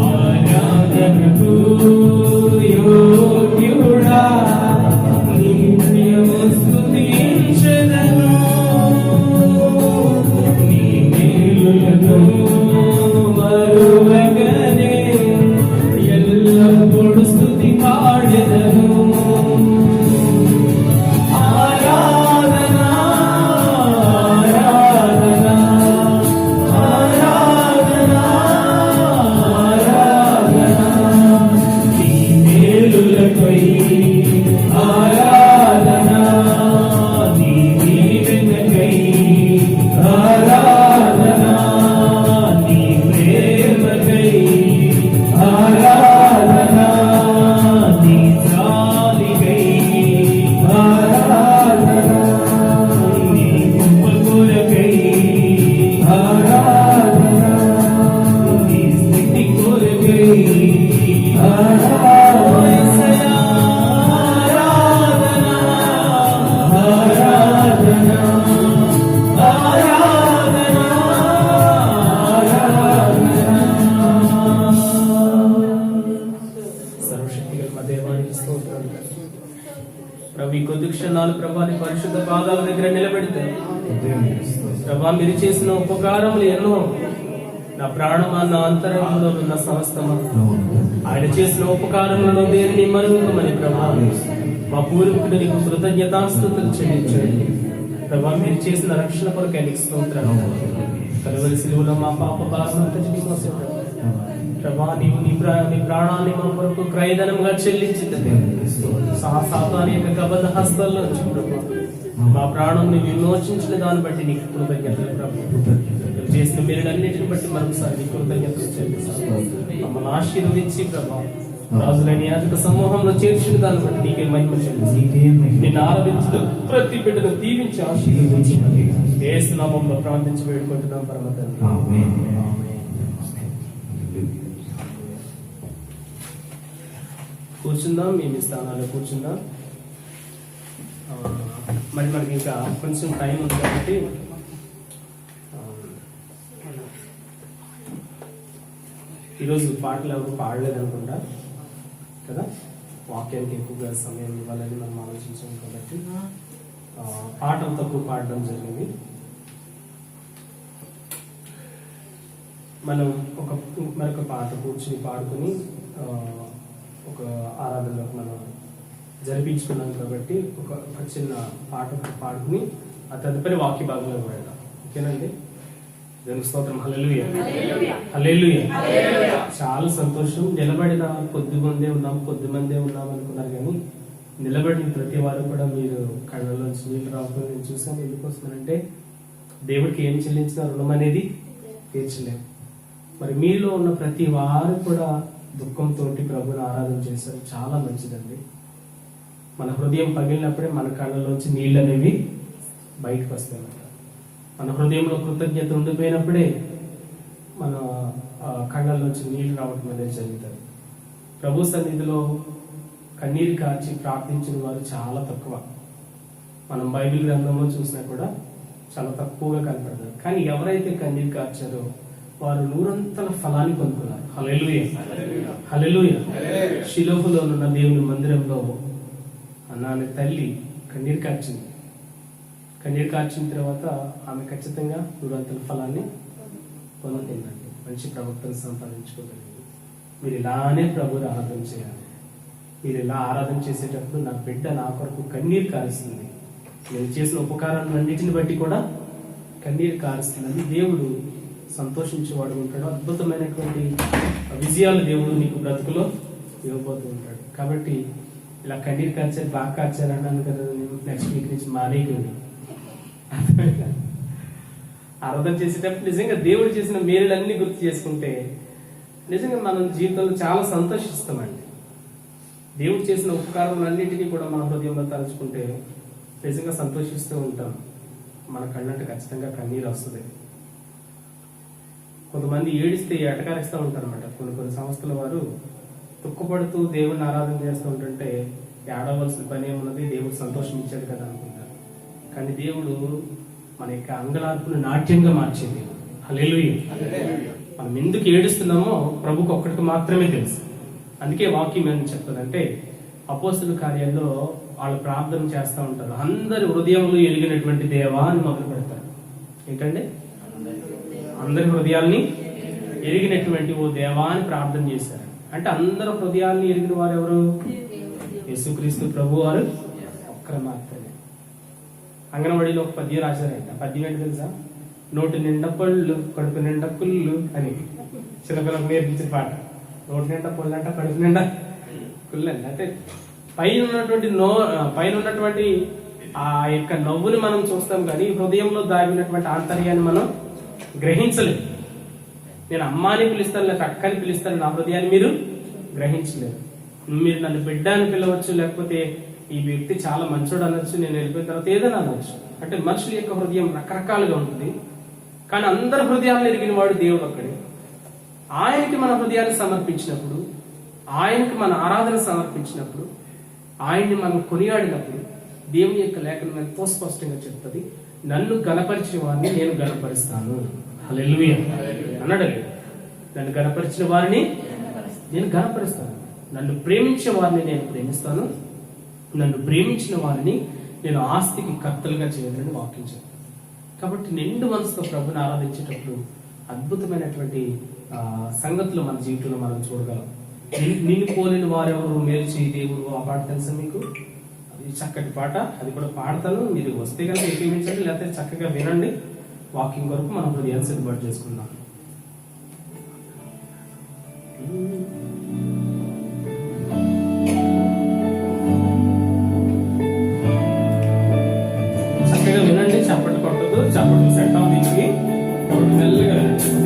ఆరాధనకు యోగ్యుడా నిత్యము స్తుతించెదను నీ మేలులను మరువగనే ఎల్లప్పుడూ స్తుతి పాడెదను ఆరాధన ఆరాధన ఆరాధన ఆరాధన నీ మేలులపై ఆరాధన నీ దీవెనకై ఆరాధన నీ ప్రేమకై ఆరాధన నీ జాలికై ఆరాధన నీ కృప కొరకై ఆరాధన నీ స్థితి కొరకై ఆరాధన ఆరాధన ఆరాధన
సర్వశక్తిగల మా దేవానికి స్తోత్రం. ప్రభు ఈ కొద్ది క్షణాలు ప్రభాని పరిశుద్ధ పాదాల దగ్గర నిలబెడితే ప్రభా మీరు చేసిన ఉపకారములు ఎన్నో. నా ప్రాణమా నా అంతరంగంలో ఉన్న సమస్తమా ఆయన చేసిన ఉపకారములను దేనిని మరువకమని ప్రభా మా పూర్వీకుడు నీకు కృతజ్ఞతాస్తుతులు చెల్లించండి. ప్రభా మీరు చేసిన రక్షణ కొరకు ఆయనకి స్తోత్రం. కలువరి సిలువలో మా పాప భారమంతటిని మోసాడు ప్రభా నీవు నీ ప్రాణాన్ని మా కొరకు క్రయధనముగా చెల్లించింది. సాతాను యొక్క కబద్ధ హస్తాల్లో నుంచి ప్రభా మా ప్రాణం విమోచించిన దాన్ని బట్టి నీకు కృతజ్ఞతలు ప్రభు. నువ్వు చేసిన మేలులన్నిటిని బట్టి మరొకసారి నీకు కృతజ్ఞతలు చెల్లిస్తాను. మమ్మల్ని ఆశీర్వదించి ప్రభా రాజులని యాజక సమూహంలో చేర్చిన దాన్ని బట్టి నీకే మహిమ చెల్లిస్తాను. నిన్ను ఆరాధించిన ప్రతి బిడ్డను దీవించి ఆశీర్వదించి యేసు నామములో ప్రార్థించి వేడుకుంటున్నాం పరమ తండ్రి. ఆమేన్. కూర్చుందాం, మీ స్థానాల్లో కూర్చుందాం. మరి మనకి ఇంకా కొంచెం టైం ఉంది కాబట్టి ఈరోజు పాటలు ఎవరు పాడలేదు అనుకుంటా కదా. వాక్యానికి ఎక్కువగా సమయం ఇవ్వాలని మనం ఆలోచించాం కాబట్టి పాటలు తక్కువ పాడడం జరిగింది. మనం మరొక పాట కూర్చుని పాడుకుని ఒక ఆరాధనలోకి మనం జరిపించుకున్నాం కాబట్టి ఒక చిన్న పాట పాడుకుని ఆ తదుపరి వాక్య భాగంలో వెళ్దాం. ఓకేనండి? దేవునికి స్తోత్రం. హల్లెలూయా హల్లెలూయా. చాలా సంతోషం. నిలబడిన కొద్ది మందే ఉన్నాం అనుకున్నారు, కానీ నిలబడిన ప్రతి వారు కూడా మీరు కళ్ళలోంచి నీళ్ళు రావడం నేను చూసాను. ఎందుకోసమనంటే దేవుడికి ఏం చెల్లించిన రుణం అనేది తీర్చలేము. మరి మీలో ఉన్న ప్రతి వారు కూడా దుఃఖంతో ప్రభుని ఆరాధన చేశారు. చాలా మంచిదండి. మన హృదయం పగిలినప్పుడే మన కళ్ళలోంచి నీళ్ళు అనేవి బయటకు వస్తాయి. మన హృదయంలో కృతజ్ఞత ఉండిపోయినప్పుడే మన కళ్ళల్లోంచి నీళ్లు రావడం అనేది జరుగుతుంది. ప్రభు సన్నిధిలో కన్నీరు కార్చి ప్రార్థించిన వారు చాలా తక్కువ. మనం బైబిల్ గ్రంథంలో చూసినా కూడా చాలా తక్కువగా కనపడతారు. కానీ ఎవరైతే కన్నీరు కార్చారో వారు నూరంతల ఫలాన్ని పొందుకున్నారు. హల్లెలూయా హల్లెలూయా. షిలోహులో ఉన్న దేవుని మందిరంలో అన్నాని తల్లి కన్నీరు కార్చింది. కన్నీరు కార్చిన తర్వాత ఆమె ఖచ్చితంగా నూరంతల ఫలాన్ని పొందుతుందండి. మంచి ప్రవక్తను సంపాదించుకోగలిగింది. మీరు ఇలానే ప్రభుని ఆరాధన చేయాలి. మీరు ఇలా ఆరాధన చేసేటప్పుడు నా బిడ్డ నా కొరకు కన్నీరు కారుస్తుంది, నేను చేసిన ఉపకారాలన్నిటిని బట్టి కూడా కన్నీరు కారుస్తుందని దేవుడు సంతోషించేవాడు ఉంటాడు. అద్భుతమైనటువంటి విజయాలు దేవుడు నీకు బ్రతుకులో ఇవ్వబోతూ ఉంటాడు. కాబట్టి ఇలా కన్నీరు కార్చారు, బాగా కార్చారు అన్నాను కదా, నెక్స్ట్ వీక్ నుంచి మానేయండి. ఆరాధన చేసేటప్పుడు నిజంగా దేవుడు చేసిన మేలులన్నీ గుర్తు చేసుకుంటే నిజంగా మనం జీవితంలో చాలా సంతోషిస్తామండి. దేవుడు చేసిన ఉపకారాలన్నిటినీ కూడా మన హృదయంలో తలుచుకుంటే నిజంగా సంతోషిస్తూ ఉంటాం. మన కళ్ళంటే ఖచ్చితంగా కన్నీరు వస్తుంది. కొంతమంది ఏడిస్తే ఎటకారిస్తూ ఉంటారు అనమాట. కొన్ని సంస్థల వారు దుఃఖపడుతూ దేవుడిని ఆరాధన చేస్తూ ఉంటుంటే ఏడవలసిన పని ఏమున్నది, దేవుడు సంతోషం ఇచ్చాడు కదా అనుకుంటారు. కానీ దేవుడు మన యొక్క అంగలార్పును నాట్యంగా మార్చింది. హల్లెలూయా. మనం ఎందుకు ఏడుస్తున్నామో ప్రభుకు ఒక్కడికి మాత్రమే తెలుసు. అందుకే వాక్యం ఏమని చెప్తుందంటే, అపోస్తలుల కార్యాల్లో వాళ్ళు ప్రార్థన చేస్తూ ఉంటారు, అందరి హృదయంలో ఎలిగినటువంటి దేవా అని మొదలు పెడతారు. ఏంటంటే అందరి హృదయాల్ని ఎరిగినటువంటి ఓ దేవా అని ప్రార్థన చేశారు. అంటే అందరు హృదయాల్ని ఎరిగిన వారు ఎవరు? యేసుక్రీస్తు ప్రభు వారు ఒక్కరు మాత్రమే. అంగన్వాడీలో ఒక పద్యం రాశారంట. పద్యం ఏంటి తెలుసా? నోటి నిండా పళ్ళు, కడుపు నిండా కుళ్ళు అని చిన్నపిల్లలకు నేర్పించిన పాట. నోటి నిండా పళ్ళు అంట, కడుపు నిండా కుళ్ళు అంట. అంటే పైన ఉన్నటువంటి ఆ యొక్క నవ్వుని మనం చూస్తాం, కానీ హృదయంలో దాగినటువంటి ఆంతర్యాన్ని మనం గ్రహించలేదు. నేను అమ్మాని పిలుస్తాను, లేకపోతే అక్కని పిలుస్తాను, నా హృదయాన్ని మీరు గ్రహించలేరు. మీరు నన్ను బిడ్డ అని పిలవచ్చు, లేకపోతే ఈ వ్యక్తి చాలా మంచోడు అనొచ్చు, నేను వెళ్ళిపోయిన తర్వాత ఏదైనా అనొచ్చు. అంటే మనుషుల యొక్క హృదయం రకరకాలుగా ఉంటుంది. కానీ అందరి హృదయాలను ఎరిగిన వాడు దేవుడు ఒక్కడే. ఆయనకి మన హృదయాన్ని సమర్పించినప్పుడు, ఆయనకి మన ఆరాధన సమర్పించినప్పుడు, ఆయన్ని మనం కొనియాడినప్పుడు దేవుని యొక్క లేఖనం ఎంతో స్పష్టంగా చెప్తుంది, నన్ను గణపరిచిన వారిని నేను గణపరుస్తాను. హల్లెలూయా అన్నాడు. నన్ను గణపరిచిన వారిని నేను గణపరుస్తాను. నన్ను ప్రేమించే వారిని నేను ప్రేమిస్తాను. నన్ను ప్రేమించిన వారిని నేను ఆస్తికి కర్తలుగా చేయాలని వాక్యం చెప్తాను. కాబట్టి నిండు మనసుతో ప్రభుని ఆరాధించేటప్పుడు అద్భుతమైనటువంటి సంగతులు మన జీవితంలో మనం చూడగలం. నిన్ను పోలిన వారెవరు మేలు చేయి దేవుడు, ఆ పాట తెలుసా మీకు? అది చక్కటి పాట. అది కూడా పాడతాను, మీరు వస్తే కనుక ఉపయోగించండి, లేకపోతే చక్కగా వినండి. వాకింగ్ వరకు మనం హృదయాన్ని సిద్ధపాటు చేసుకుందాం. చక్కగా వినండి, చప్పట్లు కొట్టదు, చప్పట్లు సెట్ అవుతుంది దీనికి. కాబట్టి మెల్లగా
ఆరాధన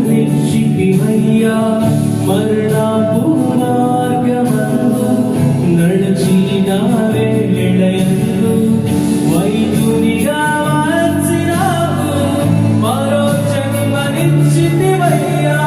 నిలిచితివయ్యా మరణపు మార్గమందు నడిచిన వేళయందు వైద్యునిగా వచ్చినావు మరో జన్మనిచ్చితివయ్యా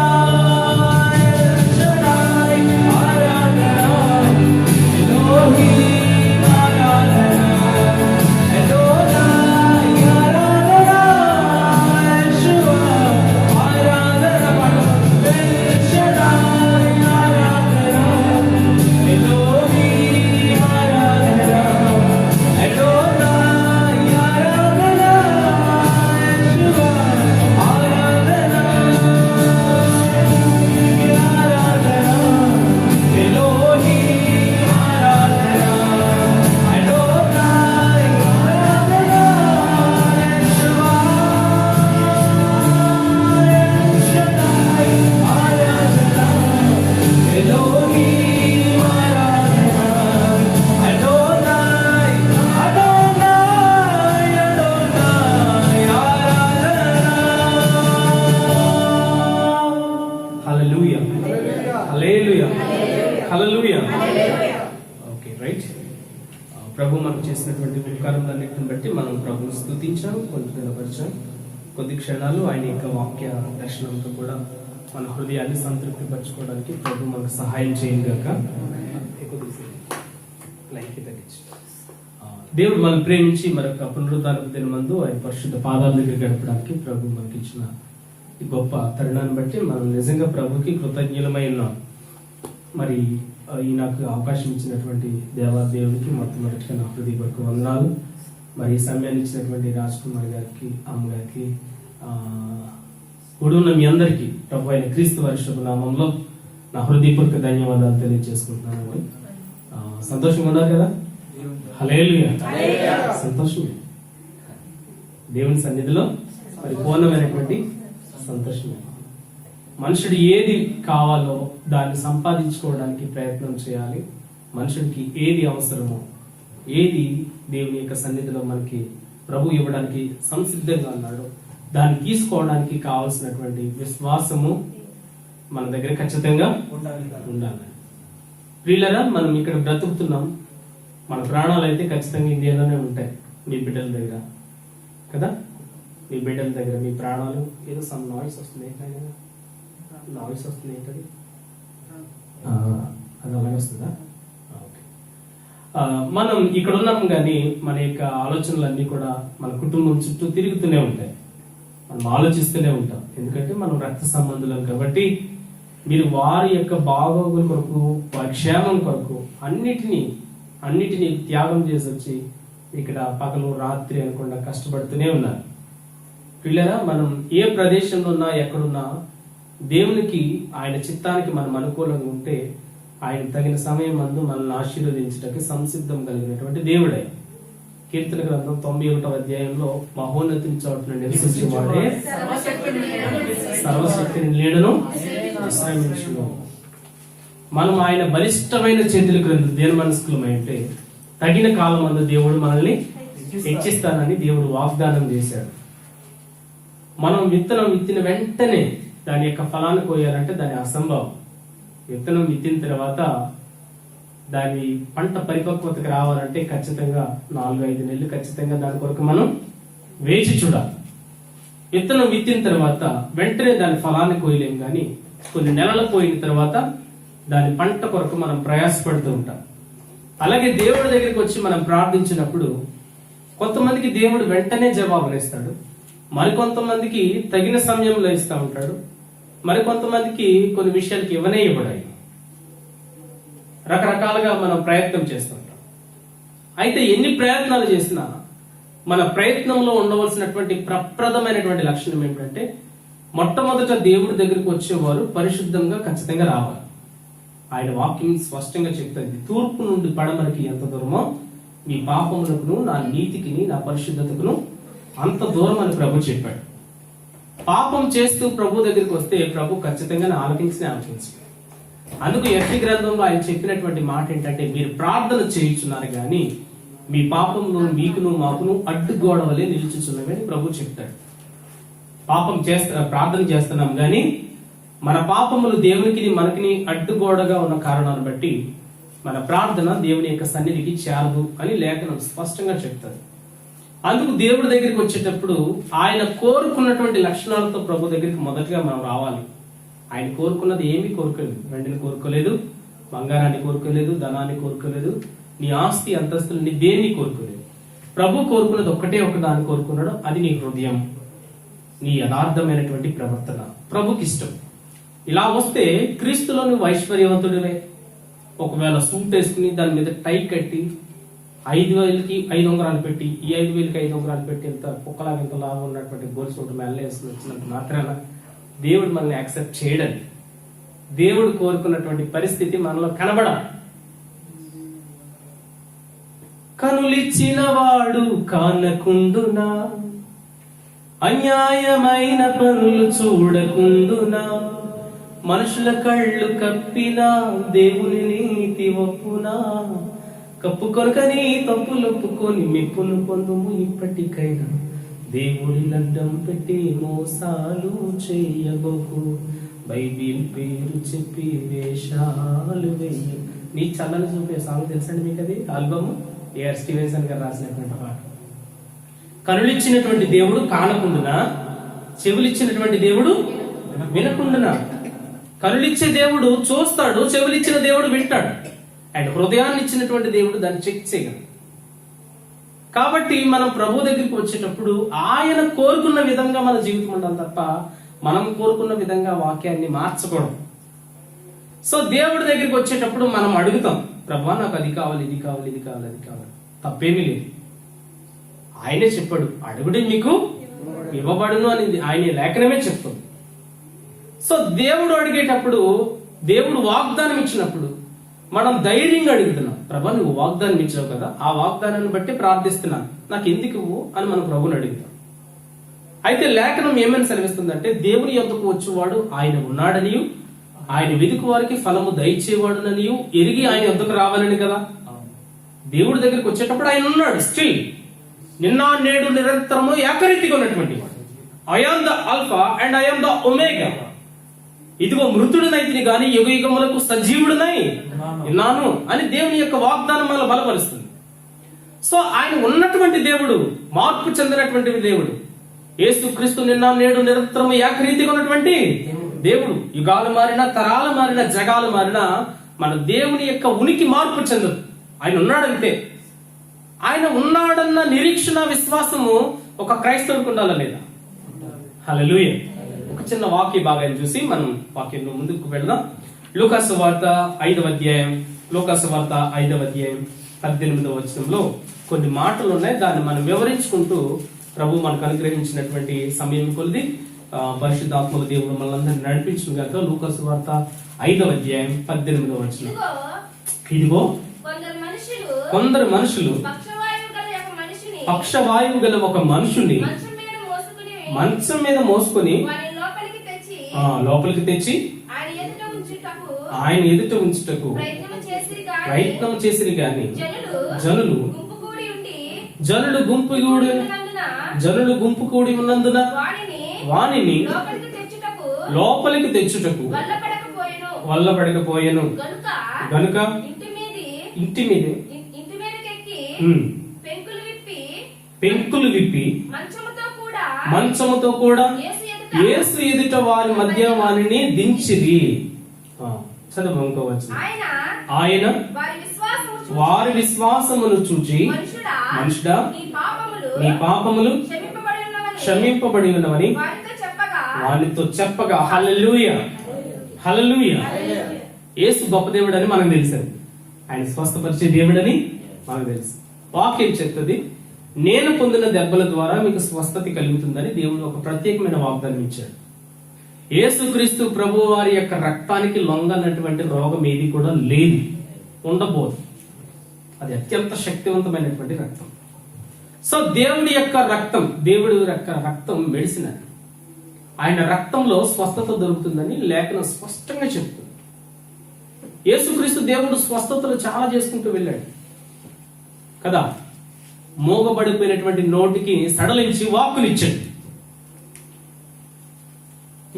ఓకే రైట్. ప్రభు మనకు చేసినటువంటి ఉపకారములన్నిటిని బట్టి మనం ప్రభుని స్తుతించాం, కొంత నిలబరిచాం. కొద్ది క్షణాలు ఆయన యొక్క వాక్య దర్శనంతో కూడా మన హృదయాన్ని సంతృప్తి పరచుకోవడానికి ప్రభు మనకు సహాయం చేయండి గాక. దేవుడు మనం ప్రేమించి మరొక పునరుద్ధానపు దినమందు ఆయన పరిశుద్ధ పాదాల దగ్గర గడపడానికి ప్రభు మనకి ఇచ్చిన ఈ గొప్ప తరుణాన్ని బట్టి మనం నిజంగా ప్రభుకి కృతజ్ఞులమై ఉన్నాం. మరి ఈ నాకు అవకాశం ఇచ్చినటువంటి దేవునికి మొట్టమొదటిగా నా హృదయపూర్వక వందనాలు. మరి ఈ సమయాన్ని ఇచ్చినటువంటి రాజ్ కుమార్ గారికి, అమ్మగారికి, కూడున్న మీ అందరికీ ప్రభు అయిన క్రీస్తు వారి శుభ నామంలో నా హృదయపూర్వక ధన్యవాదాలు తెలియజేసుకుంటున్నాను. సంతోషంగా ఉన్నారు కదా? హల్లెలూయా. సంతోషం దేవుని సన్నిధిలో పరిపూర్ణమైనటువంటి సంతోషమే. మనుషుడు ఏది కావాలో దాన్ని సంపాదించుకోవడానికి ప్రయత్నం చేయాలి. మనుషుడికి ఏది అవసరమో, ఏది దేవుని యొక్క సన్నిధిలో మనకి ప్రభు ఇవ్వడానికి సంసిద్ధంగా ఉన్నాడో దాన్ని తీసుకోవడానికి కావాల్సినటువంటి విశ్వాసము మన దగ్గర ఖచ్చితంగా ఉండాలి. ప్రియులరా, మనం ఇక్కడ బ్రతుకుతున్నాం. మన ప్రాణాలు అయితే ఖచ్చితంగా ఇండియాలోనే ఉంటాయి. మీ బిడ్డల దగ్గర కదా, మీ బిడ్డల దగ్గర మీ ప్రాణాలు. ఏదో సమ్ నాయిస్ వస్తుంది, నాయిస్ వస్తుంది, ఏంటది? అది అలాగే వస్తుందా? ఓకే. మనం ఇక్కడ ఉన్నాం కానీ మన యొక్క ఆలోచనలన్నీ కూడా మన కుటుంబం చుట్టూ తిరుగుతూనే ఉంటాయి. మనం ఆలోచిస్తూనే ఉంటాం. ఎందుకంటే మనం రక్త సంబంధులం కాబట్టి మీరు వారి యొక్క బాగోగుల కొరకు, వారి క్షేమం కొరకు అన్నిటినీ త్యాగం చేసి వచ్చి ఇక్కడ పగలు రాత్రి అనకుండా కష్టపడుతూనే ఉన్నారు. పిల్లరా, మనం ఏ ప్రదేశంలో ఉన్నా, ఎక్కడున్నా దేవునికి, ఆయన చిత్తానికి మనం అనుకూలంగా ఉంటే ఆయన తగిన సమయం మందు మనల్ని ఆశీర్వదించడానికి సంసిద్ధం కలిగినటువంటి దేవుడే. కీర్తన గ్రంథం 91వ అధ్యాయంలో మహోన్నతిని చోటున నివసించేవాడే సర్వశక్తిని నీడను విశ్రమించును. మనం ఆయన బలిష్టమైన చేతుల క్రింద దేన మనస్కులమై ఉంటే తగిన కాలం మందు దేవుడు మనల్ని హెచ్చిస్తానని దేవుడు వాగ్దానం చేశాడు. మనం విత్తనం విత్తిన వెంటనే దాని యొక్క ఫలాన్ని కోయాలంటే దాని అసంభవం. విత్తనం విత్తిన తర్వాత దాని పంట పరిపక్వతకు రావాలంటే ఖచ్చితంగా 4-5 నెలలు ఖచ్చితంగా దాని కొరకు మనం వేచి చూడాలి. విత్తనం విత్తిన తర్వాత వెంటనే దాని ఫలాన్ని కోయలేం, కానీ కొన్ని నెలలు పోయిన తర్వాత దాని పంట కొరకు మనం ప్రయాసపడుతూ ఉంటాం. అలాగే దేవుడి దగ్గరికి వచ్చి మనం ప్రార్థించినప్పుడు కొంతమందికి దేవుడు వెంటనే జవాబునిస్తాడు, మరికొంతమందికి తగిన సమయంలో ఇస్తూ ఉంటాడు, మరికొంతమందికి కొన్ని విషయాలకి ఇవ్వనే ఇవ్వడాయి. రకరకాలుగా మనం ప్రయత్నం చేస్తుంటాం. అయితే ఎన్ని ప్రయత్నాలు చేసినా మన ప్రయత్నంలో ఉండవలసినటువంటి ప్రప్రదమైనటువంటి లక్షణం ఏమిటంటే, మొట్టమొదట దేవుడి దగ్గరికి వచ్చేవారు పరిశుద్ధంగా ఖచ్చితంగా రావాలి. ఆయన వాక్యం స్పష్టంగా చెప్తుంది, తూర్పు నుండి పడమరకి ఎంత దూరమో మీ పాపములకును నా నీతికిని నా పరిశుద్ధతకును అంత దూరం అని ప్రభు చెప్పాడు. పాపం చేస్తూ ప్రభు దగ్గరికి వస్తే ప్రభు ఖచ్చితంగా ఆలకించి అందుకు యెర్మీయా గ్రంథంలో ఆయన చెప్పినటువంటి మాట ఏంటంటే, మీరు ప్రార్థన చేయుచున్నారు గాని మీ పాపమును మీకును మాకును అడ్డుగోడ వలె నిలుచుచున్నవి అని ప్రభు చెప్తాడు. ప్రార్థన చేస్తున్నాం కానీ మన పాపములు దేవునికి మనకి అడ్డుగోడగా ఉన్న కారణాన్ని బట్టి మన ప్రార్థన దేవుని యొక్క సన్నిధికి చేరదు అని లేఖనం స్పష్టంగా చెప్తారు. అందుకు దేవుడి దగ్గరికి వచ్చేటప్పుడు ఆయన కోరుకున్నటువంటి లక్షణాలతో ప్రభు దగ్గరికి మొదటగా మనం రావాలి. ఆయన కోరుకున్నది ఏమీ కోరుకోలేదు. వెండిని కోరుకోలేదు, బంగారాన్ని కోరుకోలేదు, ధనాన్ని కోరుకోలేదు, నీ ఆస్తి అంతస్తులు, నీ దేన్ని కోరుకోలేదు. ప్రభు కోరుకున్నది ఒక్కటే ఒక దాన్ని కోరుకున్నాడు, అది నీ హృదయం, నీ యథార్థమైనటువంటి ప్రవర్తన ప్రభుకి ఇష్టం. ఇలా వస్తే క్రీస్తులో నువ్వు ఐశ్వర్యవంతుడివే. ఒకవేళ సూట్ వేసుకుని దాని మీద టై కట్టి 5,000కి 5 ఉంగరాలు పెట్టి, ఈ 5,000కి 5 ఉంగరాలు పెట్టి ఇంత కుక్కలాగా ఇంత లాగా ఉన్నటువంటి గోల్ సూట్ మెల్ల వేసుకుని వచ్చినంత మాత్రాన దేవుడు మనల్ని యాక్సెప్ట్ చేయడని. దేవుడు కోరుకున్నటువంటి పరిస్థితి మనలో కనబడాలి. కనులిచ్చిన వాడు కానకుండునా, అన్యాయమైన పనులు చూడకుండునా, మనుషుల కళ్ళు కప్పినా దేవుని నీతి ఒప్పునా, కప్పుకొనకని తప్పులొప్పుకొని మెప్పును పొందుము ఇప్పటికైనా, దేవుడి అడ్డం పెట్టి మోసాలు చేయబోకు, బైబిల్ పేరు చెప్పి వేషాలు వేయ. నీ చల్లని చూపే సాంగ్ తెలుసండి మీకు? అది ఆల్బమ్ ఏఆర్ స్టీవెన్సన్ గారు రాసినటువంటి పాట. కనులిచ్చినటువంటి దేవుడు కానకుండునా, చెవులిచ్చినటువంటి దేవుడు వినకుండునా. కనులిచ్చే దేవుడు చూస్తాడు, చెవులిచ్చిన దేవుడు వింటాడు, అండ్ హృదయాన్ని ఇచ్చినటువంటి దేవుడు దాన్ని చెక్ చేయగలడు. కాబట్టి మనం ప్రభు దగ్గరికి వచ్చేటప్పుడు ఆయన కోరుకున్న విధంగా మన జీవితం ఉండాలి తప్ప మనం కోరుకున్న విధంగా వాక్యాన్ని మార్చకూడదు. సో దేవుడి దగ్గరికి వచ్చేటప్పుడు మనం అడుగుతాం, ప్రభా నాకు అది కావాలి, ఇది కావాలి, ఇది కావాలి, అది కావాలి. తప్పేమీ లేదు. ఆయనే చెప్పాడు, అడుగుడి మీకు ఇవ్వబడును అని ఆయన లేఖనమే చెప్తుంది. సో దేవుడు అడిగేటప్పుడు, దేవుడు వాగ్దానం ఇచ్చినప్పుడు మనం ధైర్యంగా అడుగుతున్నాం, ప్రభా నువ్వు వాగ్దానం ఇచ్చావు కదా, ఆ వాగ్దానాన్ని బట్టి ప్రార్థిస్తున్నాను, నాకు ఎందుకు ఇవ్వు అని మనం ప్రభుని అడుగుతాం. అయితే లేఖనం ఏమని సెలవిస్తుందంటే, దేవుని యొద్దకు వచ్చేవాడు ఆయన ఉన్నాడనియు, ఆయన వెతుకు వారికి ఫలము దయచేవాడుననియు ఎరిగి ఆయన యొద్దకు రావాలని కదా. దేవుడి దగ్గరికి వచ్చేటప్పుడు ఆయన ఉన్నాడు స్టిల్, నిన్న నేడు నిరంతరము ఏకరీతిగా ఉన్నటువంటి వాడు. I am the alpha and I am the omega. ఇదిగో మృతుడినైతిని గాని యుగ యుగములకు సజీవుడినై ఉన్నాను అని దేవుని యొక్క వాగ్దానం మనల్ని బలపరుస్తుంది. సో ఆయన ఉన్నటువంటి దేవుడు, మార్పు చెందినటువంటి దేవుడు. యేసుక్రీస్తు నిన్న నేడు నిరంతరం ఏకరీతిగా ఉన్నటువంటి దేవుడు. యుగాలు మారినా, తరాలు మారినా, జగాలు మారినా మన దేవుని యొక్క ఉనికి మార్పు చెందదు. ఆయన ఉన్నాడంతే. ఆయన ఉన్నాడన్న నిరీక్షణ, విశ్వాసము ఒక క్రైస్తవుడికి ఉండాలా లేదా? హల్లెలూయా. ఒక చిన్న వాక్య భాగాన్ని చూసి మనం వాక్యంలో ముందుకు వెళ్దాం. లూకాసు వార్త 5వ అధ్యాయం, లూకాసు వార్త 5వ అధ్యాయం 18వ వచనంలో కొన్ని మాటలు ఉన్నాయి. దాన్ని మనం వివరించుకుంటూ ప్రభు మనకు అనుగ్రహించినటువంటి సమయం కొలిది పరిశుద్ధాత్మల దేవుడు మనల్ని నడిపించిన గాక. లూకాసు వార్త 5వ అధ్యాయం 18వ వచనం. ఇదిగో కొందరు మనుషులు పక్షవాయువు గల ఒక మనుషుని మంచం మీద మోసుకొని లోపలికి తెచ్చి ఆయన ఎదుట ఉంచుటకు ప్రయత్నం చేసిరి గాని జనులు గుంపు కూడి ఉన్నందున వానిని లోపలికి తెచ్చుటకు వల్లపడకపోయెను గనుక ఇంటి మీద పెంకులు విప్పి మంచముతో కూడా యేసు ఎదుట వారి మధ్య వారిని దించిరి. చదువుకోవచ్చు. ఆయన వారి విశ్వాసమును చూచి, మనుషుడా నీ పాపములు క్షమింపబడి ఉన్నవని వారితో చెప్పగా. హల్లెలూయా, హల్లెలూయా. యేసు గొప్ప దేవుడు అని మనకు తెలుసు. ఆయన స్వస్థపరిచే దేవుడని మనకు తెలుసు. వాక్యం చెప్తుంది, నేను పొందిన దెబ్బల ద్వారా మీకు స్వస్థత కలుగుతుందని దేవుడు ఒక ప్రత్యేకమైన వాగ్దానం ఇచ్చాడు. యేసుక్రీస్తు ప్రభు వారి యొక్క రక్తానికి లొంగనటువంటి రోగం ఏది కూడా లేదు, ఉండబోదు. అది అత్యంత శక్తివంతమైనటువంటి రక్తం. సో దేవుడి యొక్క రక్తం, దేవుడి యొక్క రక్తం మెడిసిన్. ఆయన రక్తంలో స్వస్థత దొరుకుతుందని లేఖనం స్పష్టంగా చెప్తుంది. యేసుక్రీస్తు దేవుడు స్వస్థతలు చాలా చేసుకుంటూ వెళ్ళాడు కదా. మోగబడిపోయినటువంటి నోటికి సడలించి వాక్కునిచ్చాడు.